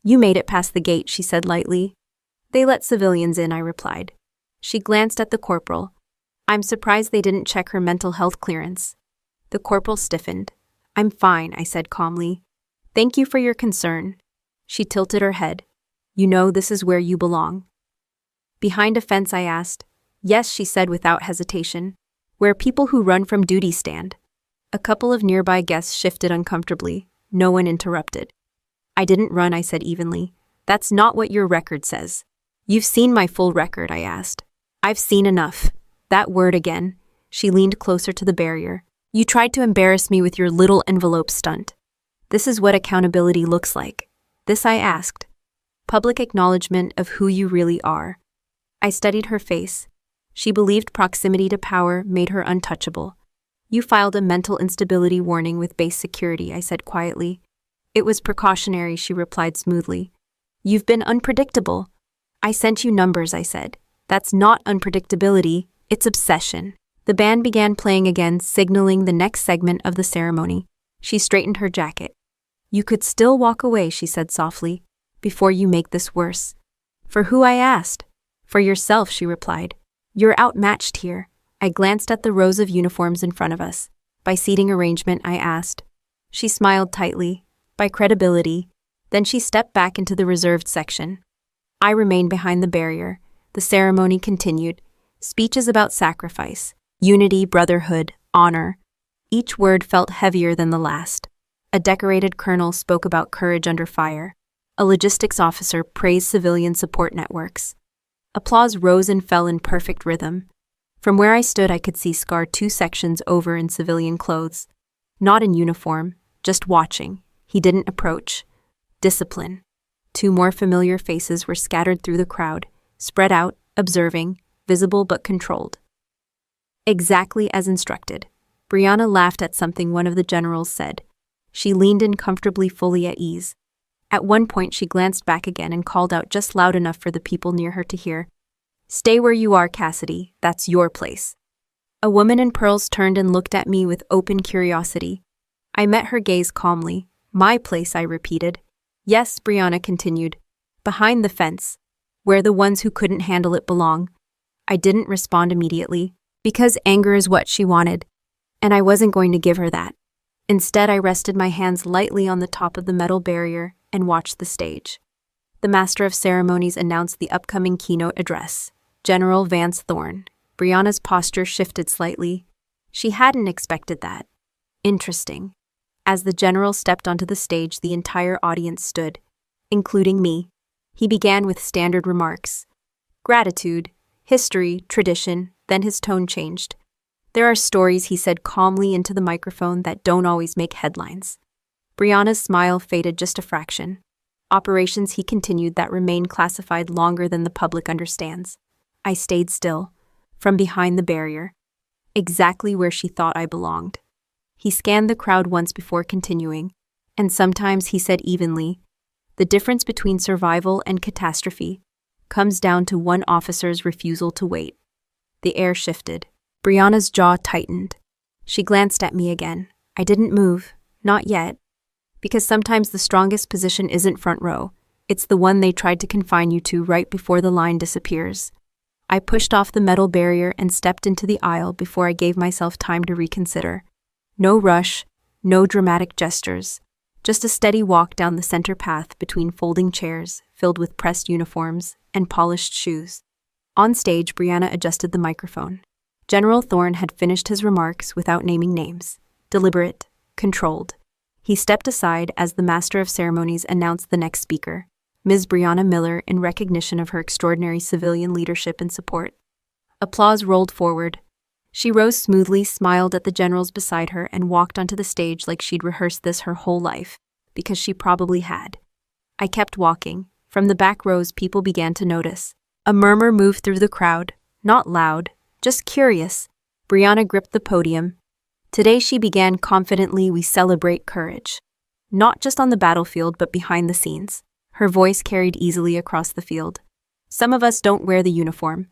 You made it past the gate, she said lightly. They let civilians in, I replied. She glanced at the corporal. I'm surprised they didn't check her mental health clearance. The corporal stiffened. I'm fine, I said calmly. Thank you for your concern. She tilted her head. You know this is where you belong. Behind a fence, I asked. Yes, she said without hesitation. Where people who run from duty stand. A couple of nearby guests shifted uncomfortably. No one interrupted. I didn't run, I said evenly. That's not what your record says. You've seen my full record, I asked. I've seen enough. That word again. She leaned closer to the barrier. You tried to embarrass me with your little envelope stunt. This is what accountability looks like. This I asked. Public acknowledgement of who you really are. I studied her face. She believed proximity to power made her untouchable. You filed a mental instability warning with base security, I said quietly. It was precautionary, she replied smoothly. You've been unpredictable. I sent you numbers, I said. That's not unpredictability, it's obsession. The band began playing again, signaling the next segment of the ceremony. She straightened her jacket. You could still walk away, she said softly, before you make this worse. For who, I asked. For yourself, she replied. You're outmatched here. I glanced at the rows of uniforms in front of us. By seating arrangement, I asked. She smiled tightly. By credibility. Then she stepped back into the reserved section. I remained behind the barrier. The ceremony continued. Speeches about sacrifice, unity, brotherhood, honor. Each word felt heavier than the last. A decorated colonel spoke about courage under fire. A logistics officer praised civilian support networks. Applause rose and fell in perfect rhythm. From where I stood, I could see Scar 2 sections over in civilian clothes. Not in uniform, just watching. He didn't approach. Discipline. 2 more familiar faces were scattered through the crowd, spread out, observing, visible but controlled. Exactly as instructed. Brianna laughed at something one of the generals said. She leaned in comfortably, fully at ease. At one point, she glanced back again and called out just loud enough for the people near her to hear. Stay where you are, Cassidy. That's your place. A woman in pearls turned and looked at me with open curiosity. I met her gaze calmly. My place, I repeated. Yes, Brianna continued. Behind the fence, where the ones who couldn't handle it belong. I didn't respond immediately, because anger is what she wanted, and I wasn't going to give her that. Instead, I rested my hands lightly on the top of the metal barrier and watched the stage. The Master of Ceremonies announced the upcoming keynote address, General Vance Thorne. Brianna's posture shifted slightly. She hadn't expected that. Interesting. As the general stepped onto the stage, the entire audience stood, including me. He began with standard remarks. Gratitude, history, tradition, then his tone changed. There are stories, he said calmly into the microphone, that don't always make headlines. Brianna's smile faded just a fraction. Operations, he continued, that remain classified longer than the public understands. I stayed still, from behind the barrier, exactly where she thought I belonged. He scanned the crowd once before continuing, and sometimes he said evenly, the difference between survival and catastrophe. comes down to one officer's refusal to wait. The air shifted. Brianna's jaw tightened. She glanced at me again. I didn't move. Not yet. Because sometimes the strongest position isn't front row. It's the one they tried to confine you to right before the line disappears. I pushed off the metal barrier and stepped into the aisle before I gave myself time to reconsider. No rush, no dramatic gestures. Just a steady walk down the center path between folding chairs filled with pressed uniforms and polished shoes. On stage, Brianna adjusted the microphone. General Thorne had finished his remarks without naming names. Deliberate, controlled. He stepped aside as the master of ceremonies announced the next speaker, Ms. Brianna Miller, in recognition of her extraordinary civilian leadership and support. Applause rolled forward. She rose smoothly, smiled at the generals beside her, and walked onto the stage like she'd rehearsed this her whole life, because she probably had. I kept walking. From the back rows, people began to notice. A murmur moved through the crowd, not loud, just curious. Brianna gripped the podium. Today she began confidently, "We celebrate courage." Not just on the battlefield, but behind the scenes. Her voice carried easily across the field. "Some of us don't wear the uniform."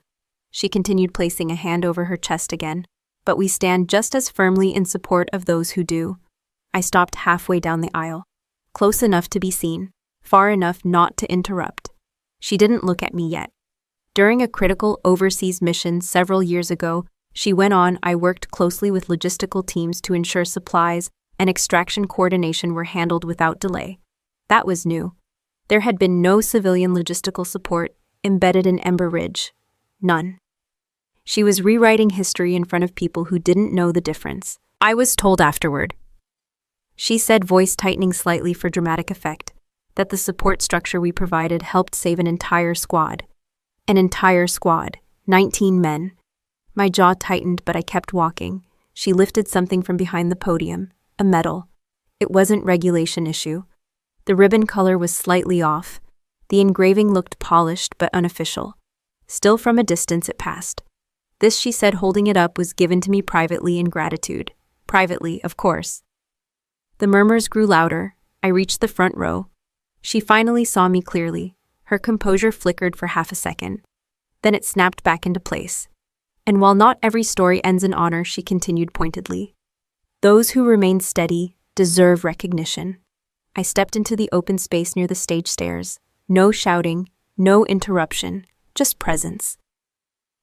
She continued, placing a hand over her chest again. "But we stand just as firmly in support of those who do." I stopped halfway down the aisle. Close enough to be seen, far enough not to interrupt. She didn't look at me yet. During a critical overseas mission several years ago, she went on, I worked closely with logistical teams to ensure supplies and extraction coordination were handled without delay. That was new. There had been no civilian logistical support embedded in Ember Ridge. None. She was rewriting history in front of people who didn't know the difference. I was told afterward, she said, voice tightening slightly for dramatic effect, that the support structure we provided helped save an entire squad. An entire squad. 19 men. My jaw tightened, but I kept walking. She lifted something from behind the podium, a medal. It wasn't regulation issue. The ribbon color was slightly off. The engraving looked polished but unofficial. Still from a distance it passed. This, she said, holding it up, was given to me privately in gratitude. Privately, of course. The murmurs grew louder. I reached the front row. She finally saw me clearly. Her composure flickered for half a second. Then it snapped back into place. And while not every story ends in honor, she continued pointedly, those who remain steady deserve recognition. I stepped into the open space near the stage stairs. No shouting, no interruption, just presence.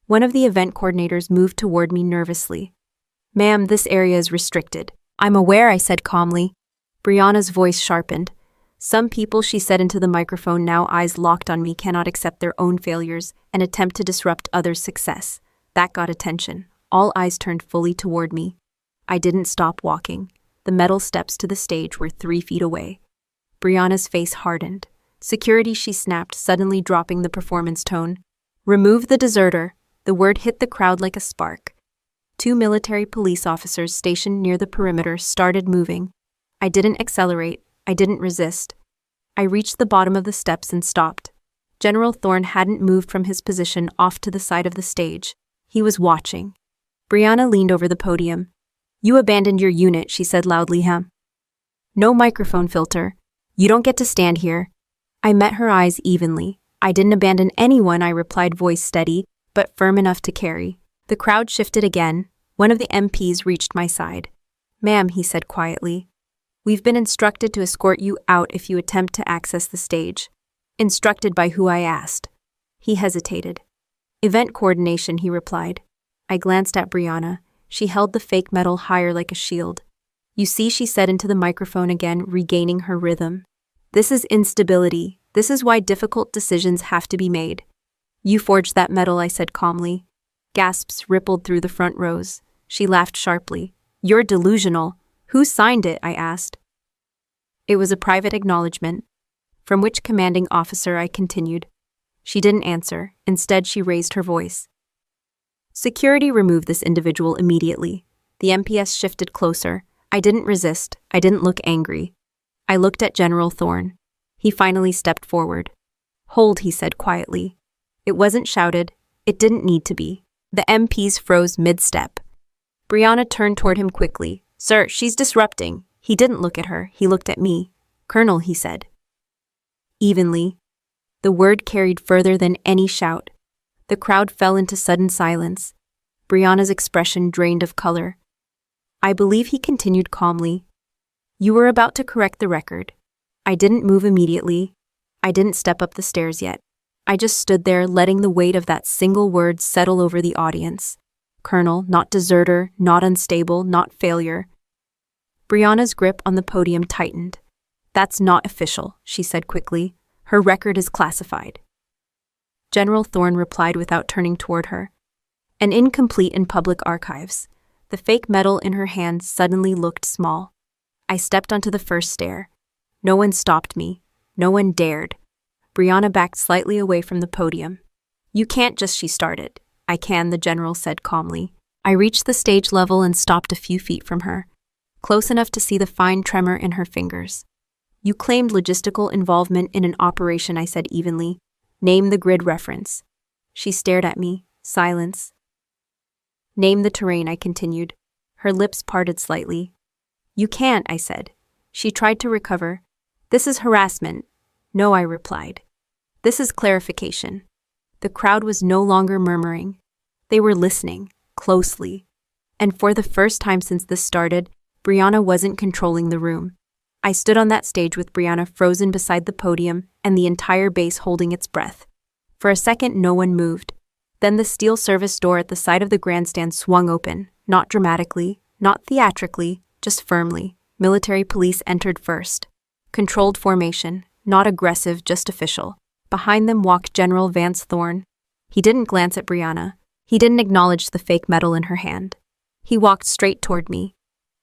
One of the event coordinators moved toward me nervously. "Ma'am, this area is restricted." "I'm aware," I said calmly. Brianna's voice sharpened. "Some people," she said into the microphone, now eyes locked on me, "cannot accept their own failures and attempt to disrupt others' success." That got attention. All eyes turned fully toward me. I didn't stop walking. The metal steps to the stage were 3 feet away. Brianna's face hardened. "Security," she snapped, suddenly dropping the performance tone. "Remove the deserter." The word hit the crowd like a spark. 2 military police officers stationed near the perimeter started moving. I didn't accelerate. I didn't resist. I reached the bottom of the steps and stopped. General Thorne hadn't moved from his position off to the side of the stage. He was watching. Brianna leaned over the podium. "You abandoned your unit," she said loudly. "No microphone filter. You don't get to stand here." I met her eyes evenly. "I didn't abandon anyone," I replied, voice steady, but firm enough to carry. The crowd shifted again. One of the MPs reached my side. "Ma'am," he said quietly, "we've been instructed to escort you out if you attempt to access the stage." "Instructed by who?" I asked. He hesitated. "Event coordination," he replied. I glanced at Brianna. She held the fake medal higher like a shield. "You see," she said into the microphone again, regaining her rhythm. "This is instability. This is why difficult decisions have to be made." "You forged that medal," I said calmly. Gasps rippled through the front rows. She laughed sharply. "You're delusional." "Who signed it?" I asked. "It was a private acknowledgement." "From which commanding officer?" I continued. She didn't answer. Instead, she raised her voice. "Security removed this individual immediately." The MPS shifted closer. I didn't resist. I didn't look angry. I looked at General Thorne. He finally stepped forward. "Hold," he said quietly. It wasn't shouted. It didn't need to be. The MPs froze mid-step. Brianna turned toward him quickly. "Sir, she's disrupting." He didn't look at her. He looked at me. "Colonel," he said. Evenly. The word carried further than any shout. The crowd fell into sudden silence. Brianna's expression drained of color. I believe he continued calmly. You were about to correct the record. I didn't move immediately. I didn't step up the stairs yet. I just stood there, letting the weight of that single word settle over the audience. Colonel, not deserter, not unstable, not failure. Brianna's grip on the podium tightened. That's not official, she said quickly. Her record is classified. General Thorne replied without turning toward her. An incomplete in public archives. The fake medal in her hand suddenly looked small. I stepped onto the first stair. No one stopped me. No one dared. Brianna backed slightly away from the podium. You can't just, she started. I can, the general said calmly. I reached the stage level and stopped a few feet from her, close enough to see the fine tremor in her fingers. You claimed logistical involvement in an operation, I said evenly. Name the grid reference. She stared at me. Silence. Name the terrain, I continued. Her lips parted slightly. You can't, I said. She tried to recover. This is harassment. No, I replied. This is clarification. The crowd was no longer murmuring. They were listening, closely. And for the first time since this started, Brianna wasn't controlling the room. I stood on that stage with Brianna frozen beside the podium and the entire base holding its breath. For a second, no one moved. Then the steel service door at the side of the grandstand swung open, not dramatically, not theatrically, just firmly. Military police entered first. Controlled formation, not aggressive, just official. Behind them walked General Vance Thorne. He didn't glance at Brianna. He didn't acknowledge the fake medal in her hand. He walked straight toward me.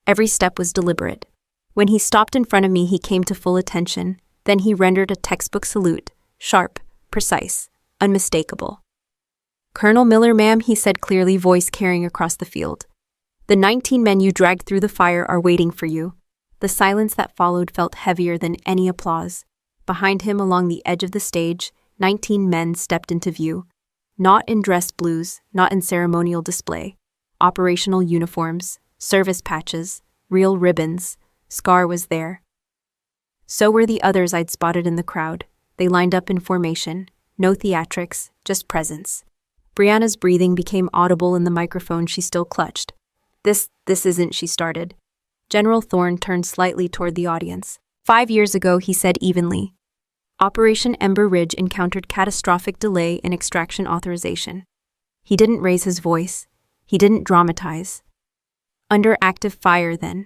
Every step was deliberate. When he stopped in front of me, he came to full attention. Then he rendered a textbook salute, sharp, precise, unmistakable. Colonel Miller, ma'am, he said clearly, voice carrying across the field. The 19 men you dragged through the fire are waiting for you. The silence that followed felt heavier than any applause. Behind him, along the edge of the stage, 19 men stepped into view. Not in dress blues, not in ceremonial display. Operational uniforms, service patches, real ribbons. Scar was there. So were the others I'd spotted in the crowd. They lined up in formation. No theatrics, just presence. Brianna's breathing became audible in the microphone she still clutched. This isn't, she started. General Thorne turned slightly toward the audience. 5 years ago, he said evenly. Operation Ember Ridge encountered catastrophic delay in extraction authorization. He didn't raise his voice. He didn't dramatize. Under active fire then.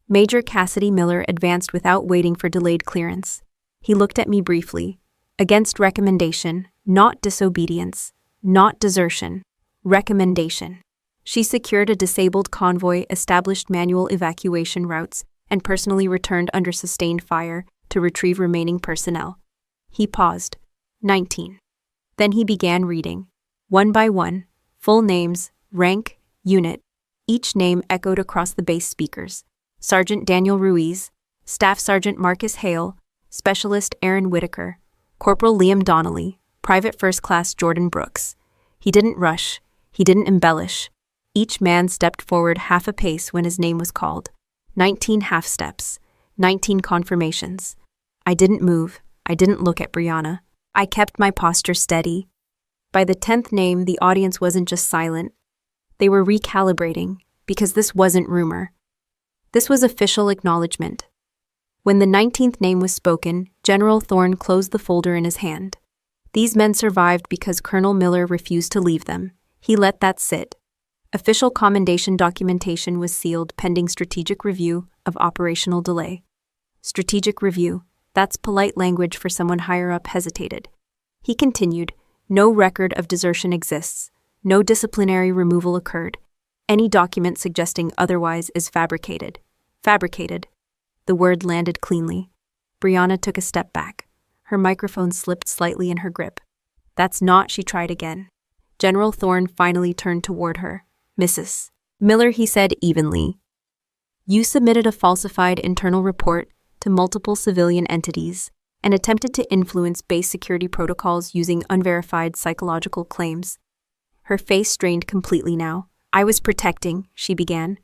Major Cassidy Miller advanced without waiting for delayed clearance. He looked at me briefly. Against recommendation, not disobedience, not desertion. Recommendation. She secured a disabled convoy, established manual evacuation routes, and personally returned under sustained fire to retrieve remaining personnel. He paused. 19. Then he began reading. One by one, full names, rank, unit. Each name echoed across the base speakers. Sergeant Daniel Ruiz, Staff Sergeant Marcus Hale, Specialist Aaron Whitaker, Corporal Liam Donnelly, Private First Class Jordan Brooks. He didn't rush. He didn't embellish. Each man stepped forward half a pace when his name was called. 19 half steps. 19 confirmations. I didn't move. I didn't look at Brianna. I kept my posture steady. By the 10th name, the audience wasn't just silent. They were recalibrating, because this wasn't rumor. This was official acknowledgement. When the 19th name was spoken, General Thorne closed the folder in his hand. These men survived because Colonel Miller refused to leave them. He let that sit. Official commendation documentation was sealed pending strategic review of operational delay. Strategic review. That's polite language for someone higher up hesitated. He continued, no record of desertion exists. No disciplinary removal occurred. Any document suggesting otherwise is fabricated. Fabricated. The word landed cleanly. Brianna took a step back. Her microphone slipped slightly in her grip. That's not, she tried again. General Thorne finally turned toward her. Mrs. Miller, he said evenly. You submitted a falsified internal report to multiple civilian entities and attempted to influence base security protocols using unverified psychological claims. Her face strained completely now. I was protecting, she began.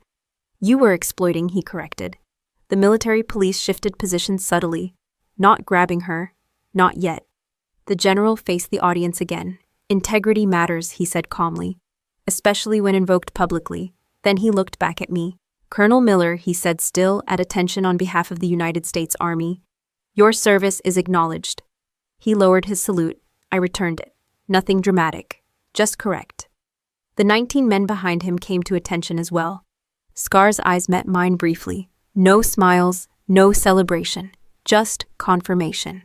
You were exploiting, he corrected. The military police shifted positions subtly, not grabbing her, not yet. The general faced the audience again. Integrity matters, he said calmly, especially when invoked publicly. Then he looked back at me. Colonel Miller, he said, still at attention on behalf of the United States Army. Your service is acknowledged. He lowered his salute. I returned it. Nothing dramatic, just correct. The 19 men behind him came to attention as well. Scar's eyes met mine briefly. No smiles, no celebration, just confirmation.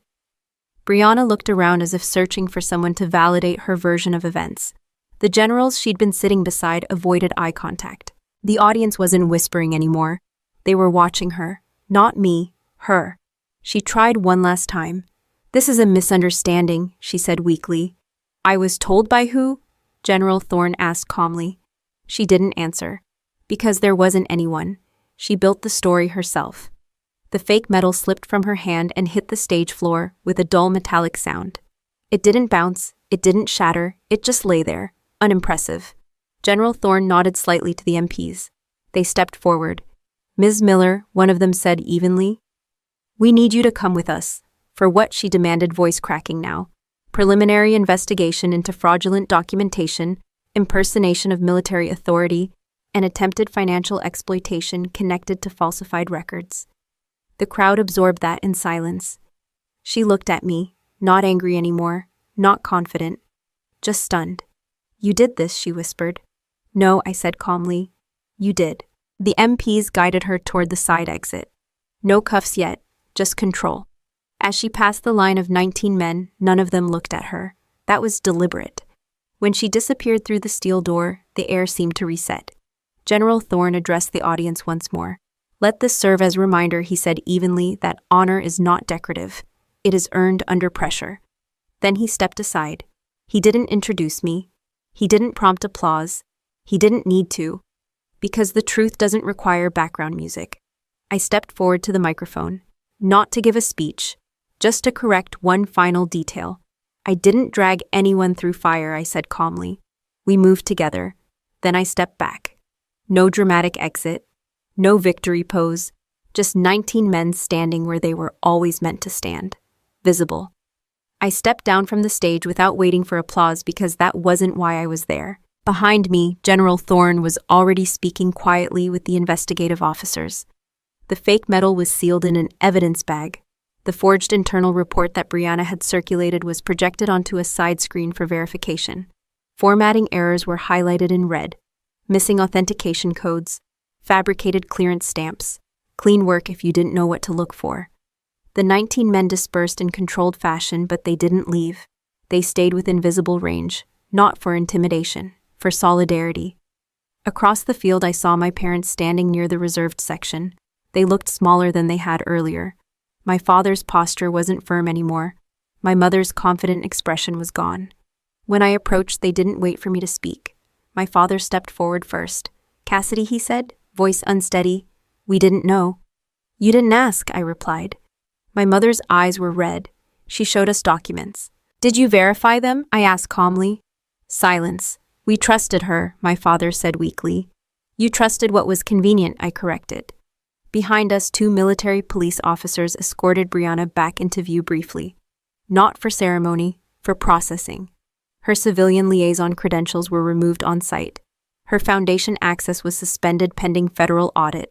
Brianna looked around as if searching for someone to validate her version of events. The generals she'd been sitting beside avoided eye contact. The audience wasn't whispering anymore. They were watching her. Not me, her. She tried one last time. This is a misunderstanding, she said weakly. I was told by who? General Thorne asked calmly. She didn't answer. Because there wasn't anyone. She built the story herself. The fake metal slipped from her hand and hit the stage floor with a dull metallic sound. It didn't bounce, it didn't shatter, it just lay there, unimpressive. General Thorne nodded slightly to the MPs. They stepped forward. Ms. Miller, one of them said evenly. We need you to come with us. For what? She demanded, voice cracking now. Preliminary investigation into fraudulent documentation, impersonation of military authority, and attempted financial exploitation connected to falsified records. The crowd absorbed that in silence. She looked at me, not angry anymore, not confident, just stunned. You did this, she whispered. No, I said calmly. You did. The MPs guided her toward the side exit. No cuffs yet, just control. As she passed the line of 19 men, none of them looked at her. That was deliberate. When she disappeared through the steel door, the air seemed to reset. General Thorne addressed the audience once more. Let this serve as a reminder, he said evenly, that honor is not decorative. It is earned under pressure. Then he stepped aside. He didn't introduce me. He didn't prompt applause. He didn't need to. Because the truth doesn't require background music. I stepped forward to the microphone. Not to give a speech. Just to correct one final detail. I didn't drag anyone through fire, I said calmly. We moved together. Then I stepped back. No dramatic exit. No victory pose. Just 19 men standing where they were always meant to stand. Visible. I stepped down from the stage without waiting for applause because that wasn't why I was there. Behind me, General Thorne was already speaking quietly with the investigative officers. The fake metal was sealed in an evidence bag. The forged internal report that Brianna had circulated was projected onto a side screen for verification. Formatting errors were highlighted in red. Missing authentication codes. Fabricated clearance stamps. Clean work if you didn't know what to look for. The 19 men dispersed in controlled fashion, but they didn't leave. They stayed within visible range, not for intimidation, for solidarity. Across the field I saw my parents standing near the reserved section. They looked smaller than they had earlier. My father's posture wasn't firm anymore. My mother's confident expression was gone. When I approached, they didn't wait for me to speak. My father stepped forward first. Cassidy, he said, voice unsteady. We didn't know. You didn't ask, I replied. My mother's eyes were red. She showed us documents. Did you verify them? I asked calmly. Silence. We trusted her, my father said weakly. You trusted what was convenient, I corrected. Behind us, 2 military police officers escorted Brianna back into view briefly. Not for ceremony, for processing. Her civilian liaison credentials were removed on site. Her foundation access was suspended pending federal audit.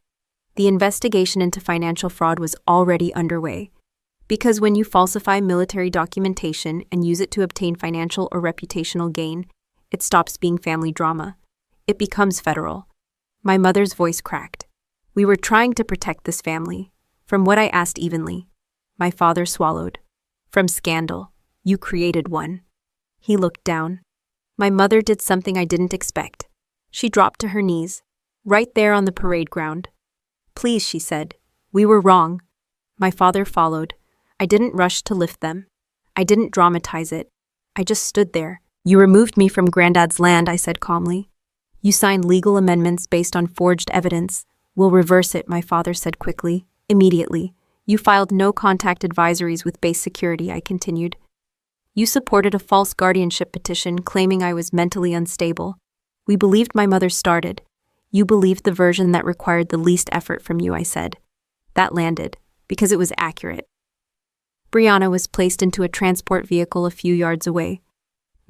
The investigation into financial fraud was already underway. Because when you falsify military documentation and use it to obtain financial or reputational gain, it stops being family drama. It becomes federal. My mother's voice cracked. We were trying to protect this family. From what I asked evenly. My father swallowed. From scandal. You created one. He looked down. My mother did something I didn't expect. She dropped to her knees. Right there on the parade ground. Please, she said. We were wrong. My father followed. I didn't rush to lift them. I didn't dramatize it. I just stood there. You removed me from Granddad's land, I said calmly. You signed legal amendments based on forged evidence. We'll reverse it, my father said quickly. Immediately. You filed no contact advisories with base security, I continued. You supported a false guardianship petition claiming I was mentally unstable. We believed my mother started. You believed the version that required the least effort from you, I said. That landed, because it was accurate. Brianna was placed into a transport vehicle a few yards away.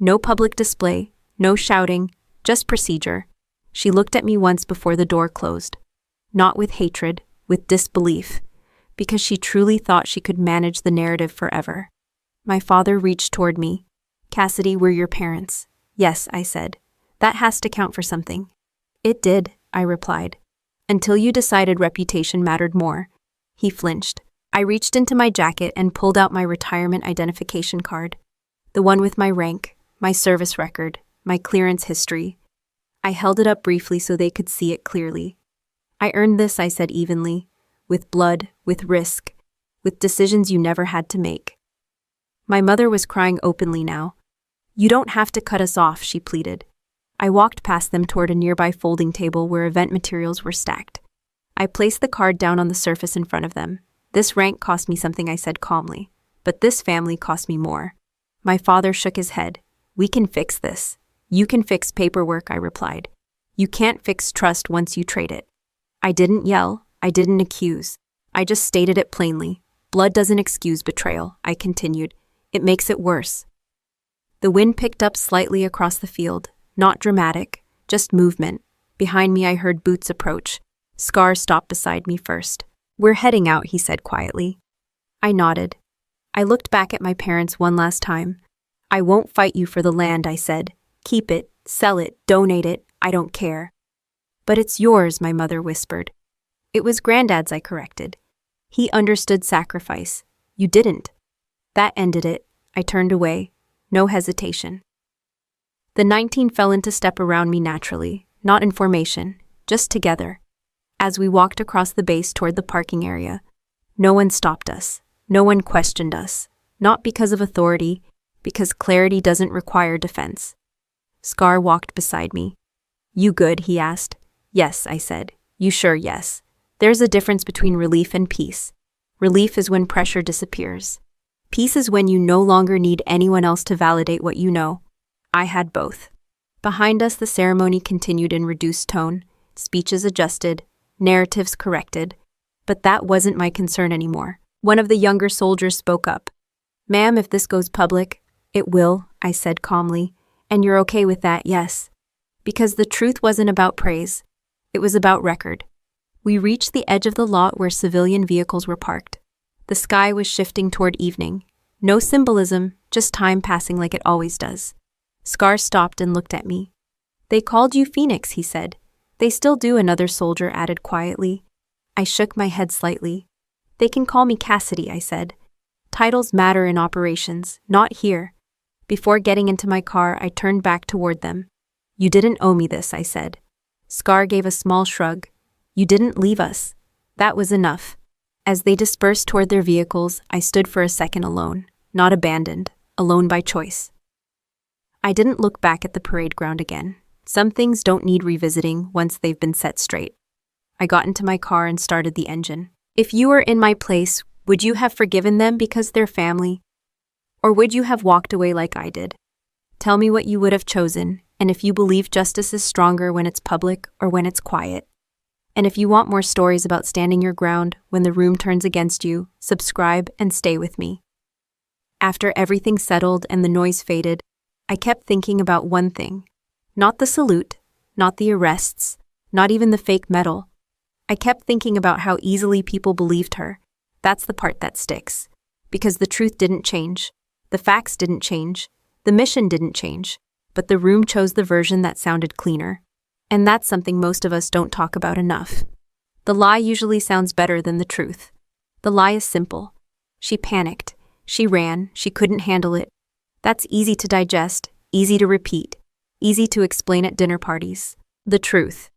No public display, no shouting, just procedure. She looked at me once before the door closed. Not with hatred, with disbelief, because she truly thought she could manage the narrative forever. My father reached toward me. "Cassidy, we're your parents." "Yes," I said. "That has to count for something." "It did," I replied. "Until you decided reputation mattered more." He flinched. I reached into my jacket and pulled out my retirement identification card. The one with my rank, my service record, my clearance history. I held it up briefly so they could see it clearly. "I earned this," I said evenly, "with blood, with risk, with decisions you never had to make." My mother was crying openly now. "You don't have to cut us off," she pleaded. I walked past them toward a nearby folding table where event materials were stacked. I placed the card down on the surface in front of them. "This rank cost me something," I said calmly, "but this family cost me more." My father shook his head. "We can fix this." "You can fix paperwork," I replied. "You can't fix trust once you trade it." I didn't yell. I didn't accuse. I just stated it plainly. "Blood doesn't excuse betrayal," I continued. "It makes it worse." The wind picked up slightly across the field. Not dramatic, just movement. Behind me I heard boots approach. Scar stopped beside me first. "We're heading out," he said quietly. I nodded. I looked back at my parents one last time. "I won't fight you for the land," I said. "Keep it, sell it, donate it, I don't care." "But it's yours," my mother whispered. "It was Granddad's," I corrected. "He understood sacrifice. You didn't." That ended it. I turned away. No hesitation. The 19 fell into step around me naturally, not in formation, just together. As we walked across the base toward the parking area, no one stopped us. No one questioned us. Not because of authority, because clarity doesn't require defense. Scar walked beside me. "You good?" he asked. "Yes," I said. "You sure?" "Yes." There's a difference between relief and peace. Relief is when pressure disappears. Peace is when you no longer need anyone else to validate what you know. I had both. Behind us, the ceremony continued in reduced tone, speeches adjusted, narratives corrected. But that wasn't my concern anymore. One of the younger soldiers spoke up. "Ma'am, if this goes public—" "It will," I said calmly. "And you're okay with that?" "Yes." Because the truth wasn't about praise. It was about record. We reached the edge of the lot where civilian vehicles were parked. The sky was shifting toward evening. No symbolism, just time passing like it always does. Scar stopped and looked at me. "They called you Phoenix," he said. "They still do," another soldier added quietly. I shook my head slightly. "They can call me Cassidy," I said. "Titles matter in operations, not here." Before getting into my car, I turned back toward them. "You didn't owe me this," I said. Scar gave a small shrug. "You didn't leave us." That was enough. As they dispersed toward their vehicles, I stood for a second alone, not abandoned, alone by choice. I didn't look back at the parade ground again. Some things don't need revisiting once they've been set straight. I got into my car and started the engine. If you were in my place, would you have forgiven them because they're family? Or would you have walked away like I did? Tell me what you would have chosen, and if you believe justice is stronger when it's public or when it's quiet. And if you want more stories about standing your ground when the room turns against you, subscribe and stay with me. After everything settled and the noise faded, I kept thinking about one thing. Not the salute, not the arrests, not even the fake medal. I kept thinking about how easily people believed her. That's the part that sticks. Because the truth didn't change. The facts didn't change. The mission didn't change. But the room chose the version that sounded cleaner. And that's something most of us don't talk about enough. The lie usually sounds better than the truth. The lie is simple. She panicked. She ran. She couldn't handle it. That's easy to digest, easy to repeat, easy to explain at dinner parties. The truth.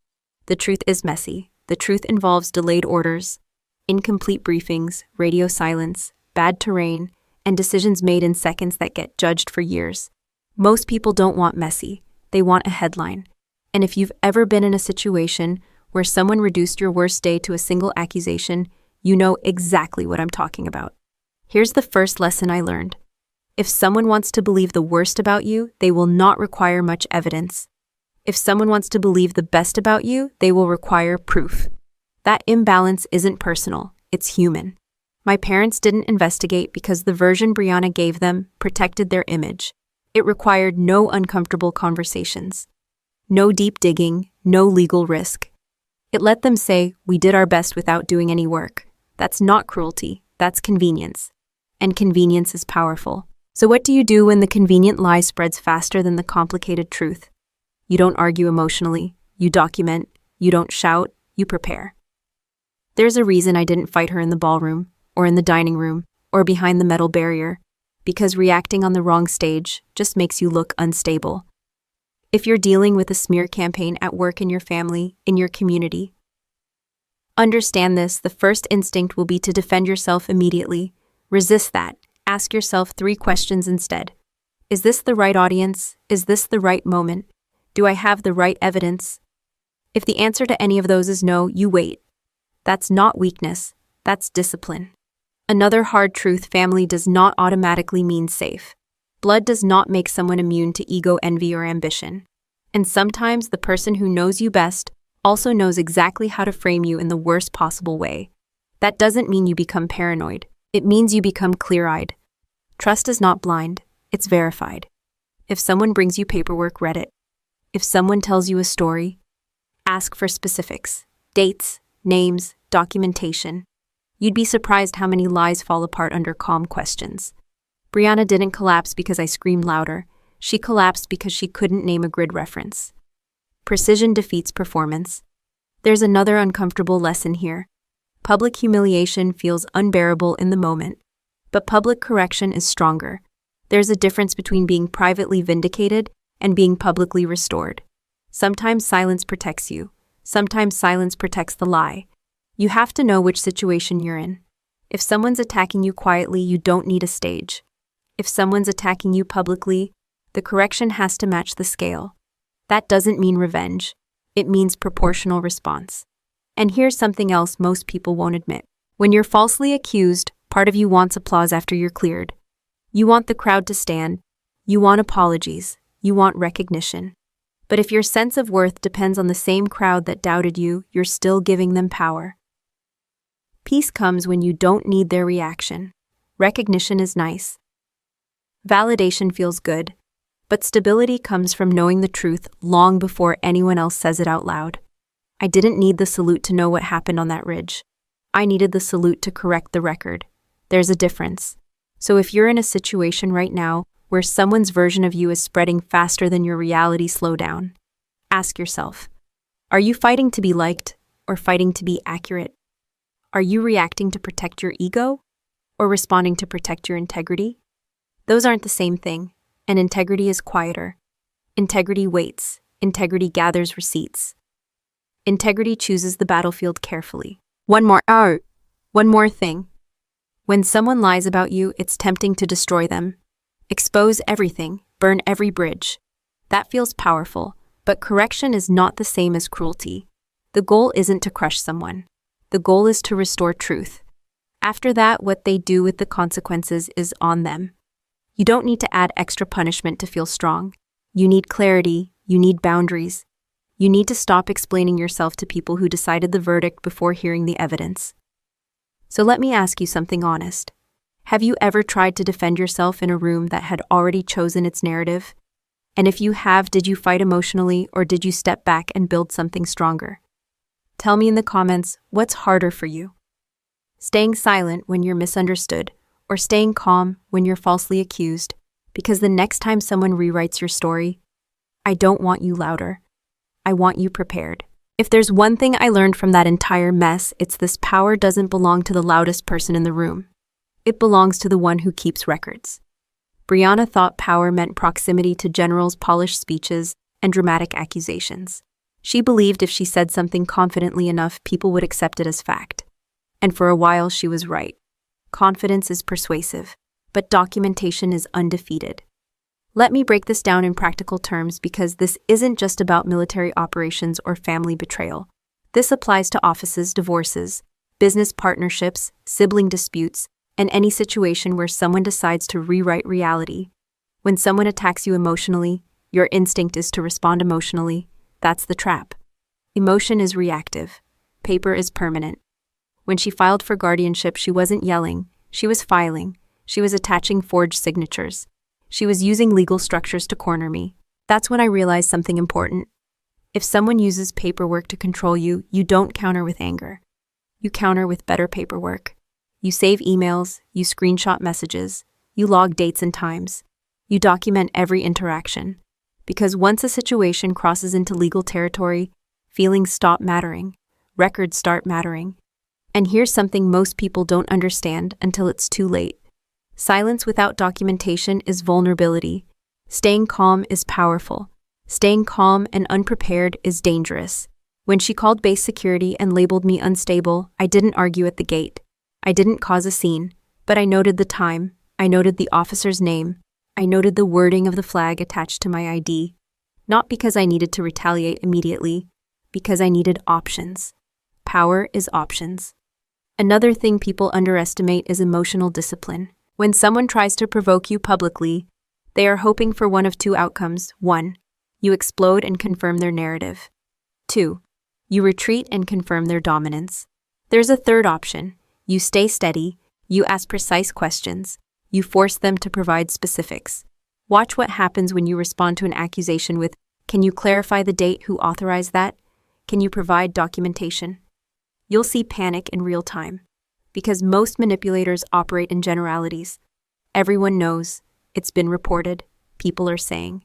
The truth is messy. The truth involves delayed orders, incomplete briefings, radio silence, bad terrain, and decisions made in seconds that get judged for years. Most people don't want messy. They want a headline. And if you've ever been in a situation where someone reduced your worst day to a single accusation, you know exactly what I'm talking about. Here's the first lesson I learned. If someone wants to believe the worst about you, they will not require much evidence. If someone wants to believe the best about you, they will require proof. That imbalance isn't personal, it's human. My parents didn't investigate because the version Brianna gave them protected their image. It required no uncomfortable conversations, no deep digging, no legal risk. It let them say, "We did our best without doing any work." That's not cruelty, that's convenience. And convenience is powerful. So what do you do when the convenient lie spreads faster than the complicated truth? You don't argue emotionally, you document, you don't shout, you prepare. There's a reason I didn't fight her in the ballroom, or in the dining room, or behind the metal barrier, because reacting on the wrong stage just makes you look unstable. If you're dealing with a smear campaign at work, in your family, in your community, understand this: the first instinct will be to defend yourself immediately. Resist that. Ask yourself 3 questions instead. Is this the right audience? Is this the right moment? Do I have the right evidence? If the answer to any of those is no, you wait. That's not weakness, that's discipline. Another hard truth: family does not automatically mean safe. Blood does not make someone immune to ego, envy, or ambition. And sometimes the person who knows you best also knows exactly how to frame you in the worst possible way. That doesn't mean you become paranoid. It means you become clear-eyed. Trust is not blind, it's verified. If someone brings you paperwork, read it. If someone tells you a story, ask for specifics, dates, names, documentation. You'd be surprised how many lies fall apart under calm questions. Brianna didn't collapse because I screamed louder. She collapsed because she couldn't name a grid reference. Precision defeats performance. There's another uncomfortable lesson here. Public humiliation feels unbearable in the moment, but public correction is stronger. There's a difference between being privately vindicated and being publicly restored. Sometimes silence protects you. Sometimes silence protects the lie. You have to know which situation you're in. If someone's attacking you quietly, you don't need a stage. If someone's attacking you publicly, the correction has to match the scale. That doesn't mean revenge. It means proportional response. And here's something else most people won't admit. When you're falsely accused, part of you wants applause after you're cleared. You want the crowd to stand. You want apologies. You want recognition. But if your sense of worth depends on the same crowd that doubted you, you're still giving them power. Peace comes when you don't need their reaction. Recognition is nice. Validation feels good. But stability comes from knowing the truth long before anyone else says it out loud. I didn't need the salute to know what happened on that ridge. I needed the salute to correct the record. There's a difference. So if you're in a situation right now where someone's version of you is spreading faster than your reality, slow down. Ask yourself, are you fighting to be liked or fighting to be accurate? Are you reacting to protect your ego or responding to protect your integrity? Those aren't the same thing, and integrity is quieter. Integrity waits. Integrity gathers receipts. Integrity chooses the battlefield carefully. One more thing. When someone lies about you, it's tempting to destroy them. Expose everything, burn every bridge. That feels powerful, but correction is not the same as cruelty. The goal isn't to crush someone. The goal is to restore truth. After that, what they do with the consequences is on them. You don't need to add extra punishment to feel strong. You need clarity, you need boundaries. You need to stop explaining yourself to people who decided the verdict before hearing the evidence. So let me ask you something honest. Have you ever tried to defend yourself in a room that had already chosen its narrative? And if you have, did you fight emotionally or did you step back and build something stronger? Tell me in the comments, what's harder for you? Staying silent when you're misunderstood or staying calm when you're falsely accused? Because the next time someone rewrites your story, I don't want you louder. I want you prepared. If there's one thing I learned from that entire mess, it's this: power doesn't belong to the loudest person in the room. It belongs to the one who keeps records. Brianna thought power meant proximity to generals' polished speeches and dramatic accusations. She believed if she said something confidently enough, people would accept it as fact. And for a while, she was right. Confidence is persuasive, but documentation is undefeated. Let me break this down in practical terms, because this isn't just about military operations or family betrayal. This applies to offices, divorces, business partnerships, sibling disputes, and any situation where someone decides to rewrite reality. When someone attacks you emotionally, your instinct is to respond emotionally. That's the trap. Emotion is reactive. Paper is permanent. When she filed for guardianship, she wasn't yelling. She was filing. She was attaching forged signatures. She was using legal structures to corner me. That's when I realized something important. If someone uses paperwork to control you, you don't counter with anger. You counter with better paperwork. You save emails, you screenshot messages, you log dates and times. You document every interaction. Because once a situation crosses into legal territory, feelings stop mattering. Records start mattering. And here's something most people don't understand until it's too late. Silence without documentation is vulnerability. Staying calm is powerful. Staying calm and unprepared is dangerous. When she called base security and labeled me unstable, I didn't argue at the gate. I didn't cause a scene, but I noted the time. I noted the officer's name. I noted the wording of the flag attached to my ID. Not because I needed to retaliate immediately, because I needed options. Power is options. Another thing people underestimate is emotional discipline. When someone tries to provoke you publicly, they are hoping for one of two outcomes. 1. You explode and confirm their narrative. 2. You retreat and confirm their dominance. There's a third option. You stay steady, you ask precise questions, you force them to provide specifics. Watch what happens when you respond to an accusation with, "Can you clarify the date? Who authorized that? Can you provide documentation?" You'll see panic in real time. Because most manipulators operate in generalities. Everyone knows, it's been reported, people are saying.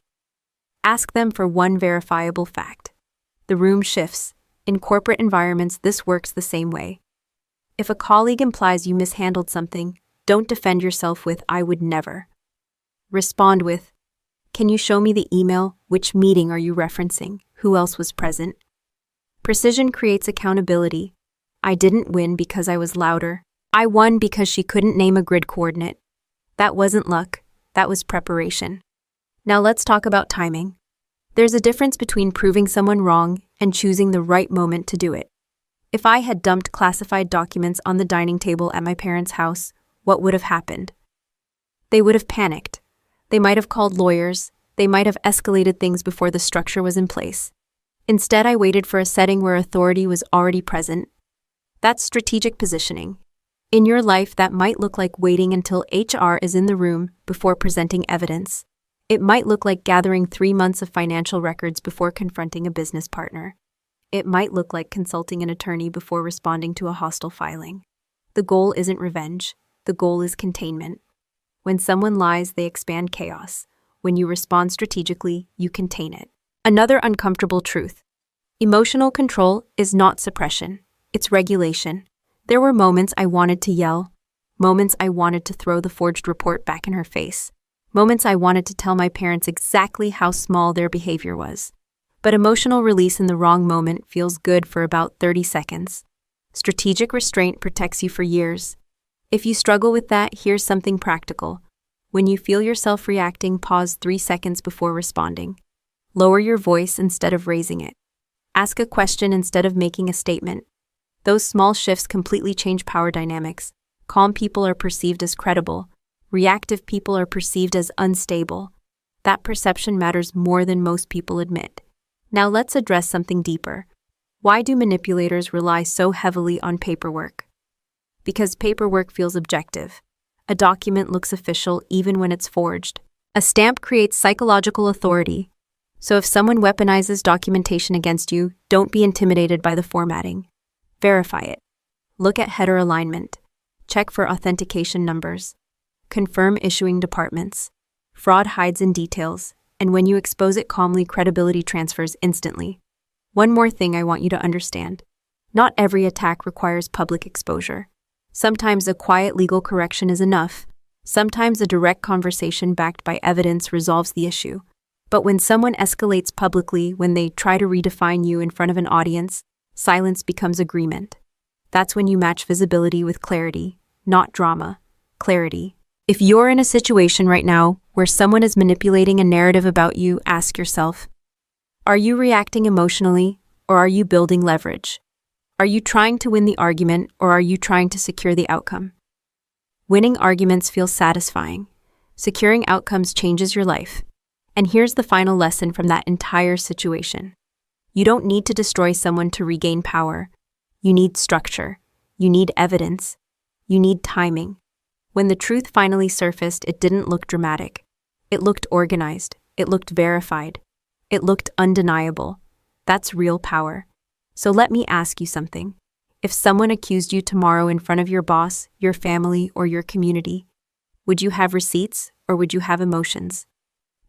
Ask them for one verifiable fact. The room shifts. In corporate environments, this works the same way. If a colleague implies you mishandled something, don't defend yourself with, "I would never." Respond with, "Can you show me the email? Which meeting are you referencing? Who else was present?" Precision creates accountability. I didn't win because I was louder. I won because she couldn't name a grid coordinate. That wasn't luck. That was preparation. Now let's talk about timing. There's a difference between proving someone wrong and choosing the right moment to do it. If I had dumped classified documents on the dining table at my parents' house, what would have happened? They would have panicked. They might have called lawyers. They might have escalated things before the structure was in place. Instead, I waited for a setting where authority was already present. That's strategic positioning. In your life, that might look like waiting until HR is in the room before presenting evidence. It might look like gathering 3 months of financial records before confronting a business partner. It might look like consulting an attorney before responding to a hostile filing. The goal isn't revenge. The goal is containment. When someone lies, they expand chaos. When you respond strategically, you contain it. Another uncomfortable truth. Emotional control is not suppression. It's regulation. There were moments I wanted to yell. Moments I wanted to throw the forged report back in her face. Moments I wanted to tell my parents exactly how small their behavior was. But emotional release in the wrong moment feels good for about 30 seconds. Strategic restraint protects you for years. If you struggle with that, here's something practical. When you feel yourself reacting, pause 3 seconds before responding. Lower your voice instead of raising it. Ask a question instead of making a statement. Those small shifts completely change power dynamics. Calm people are perceived as credible. Reactive people are perceived as unstable. That perception matters more than most people admit. Now let's address something deeper. Why do manipulators rely so heavily on paperwork? Because paperwork feels objective. A document looks official even when it's forged. A stamp creates psychological authority. So if someone weaponizes documentation against you, don't be intimidated by the formatting. Verify it. Look at header alignment. Check for authentication numbers. Confirm issuing departments. Fraud hides in details, and when you expose it calmly, credibility transfers instantly. One more thing I want you to understand. Not every attack requires public exposure. Sometimes a quiet legal correction is enough. Sometimes a direct conversation backed by evidence resolves the issue. But when someone escalates publicly, when they try to redefine you in front of an audience, silence becomes agreement. That's when you match visibility with clarity, not drama, clarity. If you're in a situation right now where someone is manipulating a narrative about you, ask yourself, are you reacting emotionally or are you building leverage? Are you trying to win the argument or are you trying to secure the outcome? Winning arguments feels satisfying. Securing outcomes changes your life. And here's the final lesson from that entire situation. You don't need to destroy someone to regain power. You need structure. You need evidence. You need timing. When the truth finally surfaced, it didn't look dramatic. It looked organized. It looked verified. It looked undeniable. That's real power. So let me ask you something. If someone accused you tomorrow in front of your boss, your family, or your community, would you have receipts or would you have emotions?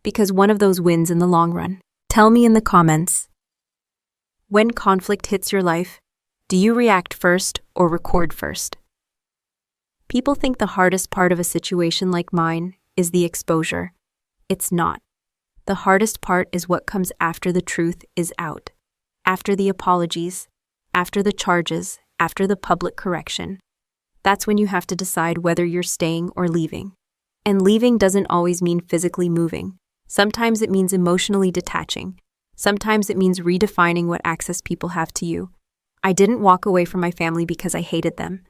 Because one of those wins in the long run. Tell me in the comments. When conflict hits your life, do you react first or record first? People think the hardest part of a situation like mine is the exposure. It's not. The hardest part is what comes after the truth is out. After the apologies, after the charges, after the public correction. That's when you have to decide whether you're staying or leaving. And leaving doesn't always mean physically moving. Sometimes it means emotionally detaching. Sometimes it means redefining what access people have to you. I didn't walk away from my family because I hated them.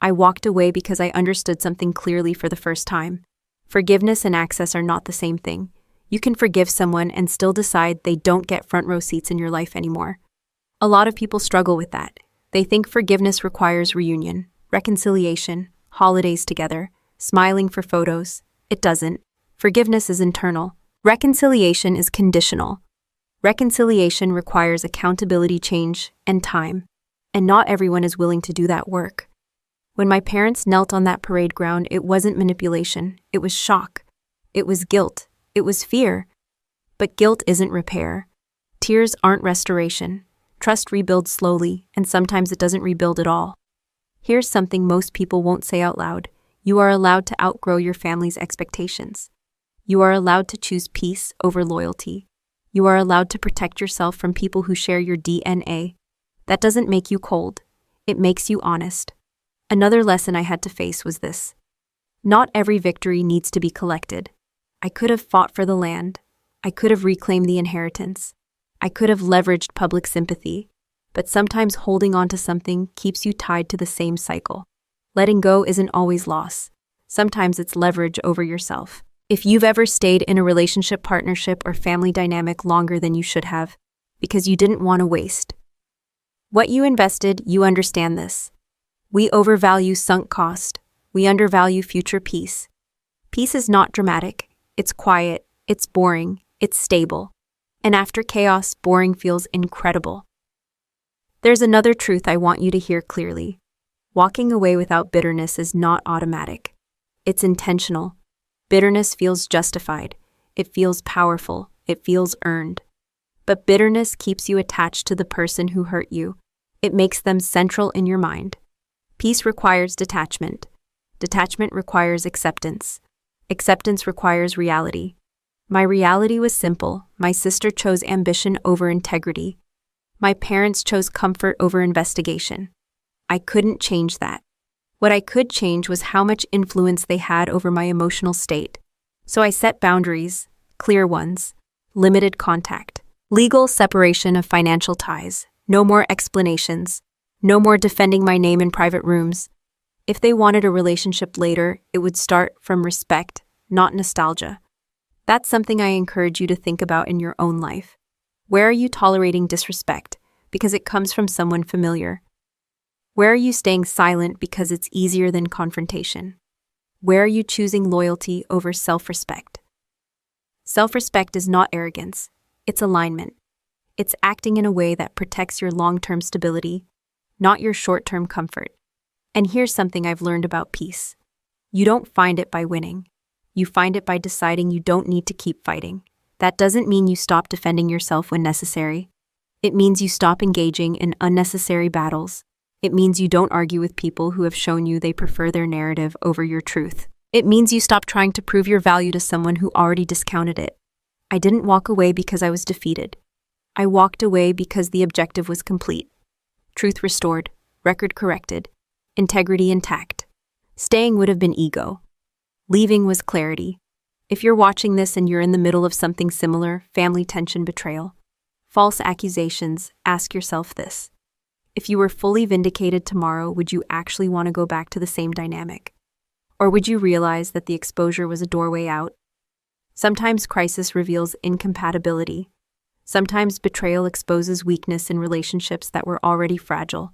I walked away because I understood something clearly for the first time. Forgiveness and access are not the same thing. You can forgive someone and still decide they don't get front row seats in your life anymore. A lot of people struggle with that. They think forgiveness requires reunion, reconciliation, holidays together, smiling for photos. It doesn't. Forgiveness is internal. Reconciliation is conditional. Reconciliation requires accountability, change, and time. And not everyone is willing to do that work. When my parents knelt on that parade ground, it wasn't manipulation. It was shock. It was guilt. It was fear. But guilt isn't repair. Tears aren't restoration. Trust rebuilds slowly, and sometimes it doesn't rebuild at all. Here's something most people won't say out loud. You are allowed to outgrow your family's expectations. You are allowed to choose peace over loyalty. You are allowed to protect yourself from people who share your DNA. That doesn't make you cold. It makes you honest. Another lesson I had to face was this. Not every victory needs to be collected. I could have fought for the land. I could have reclaimed the inheritance. I could have leveraged public sympathy. But sometimes holding on to something keeps you tied to the same cycle. Letting go isn't always loss. Sometimes it's leverage over yourself. If you've ever stayed in a relationship, partnership, or family dynamic longer than you should have, because you didn't want to waste what you invested, you understand this. We overvalue sunk cost. We undervalue future peace. Peace is not dramatic. It's quiet. It's boring. It's stable. And after chaos, boring feels incredible. There's another truth I want you to hear clearly. Walking away without bitterness is not automatic. It's intentional. Bitterness feels justified. It feels powerful. It feels earned. But bitterness keeps you attached to the person who hurt you. It makes them central in your mind. Peace requires detachment. Detachment requires acceptance. Acceptance requires reality. My reality was simple. My sister chose ambition over integrity. My parents chose comfort over investigation. I couldn't change that. What I could change was how much influence they had over my emotional state. So I set boundaries, clear ones, limited contact, legal separation of financial ties, no more explanations, no more defending my name in private rooms. If they wanted a relationship later, it would start from respect, not nostalgia. That's something I encourage you to think about in your own life. Where are you tolerating disrespect because it comes from someone familiar? Where are you staying silent because it's easier than confrontation? Where are you choosing loyalty over self-respect? Self-respect is not arrogance. It's alignment. It's acting in a way that protects your long-term stability, not your short-term comfort. And here's something I've learned about peace. You don't find it by winning. You find it by deciding you don't need to keep fighting. That doesn't mean you stop defending yourself when necessary. It means you stop engaging in unnecessary battles. It means you don't argue with people who have shown you they prefer their narrative over your truth. It means you stop trying to prove your value to someone who already discounted it. I didn't walk away because I was defeated. I walked away because the objective was complete. Truth restored, record corrected, integrity intact. Staying would have been ego. Leaving was clarity. If you're watching this and you're in the middle of something similar, family tension, betrayal, false accusations, ask yourself this. If you were fully vindicated tomorrow, would you actually want to go back to the same dynamic? Or would you realize that the exposure was a doorway out? Sometimes crisis reveals incompatibility. Sometimes betrayal exposes weakness in relationships that were already fragile.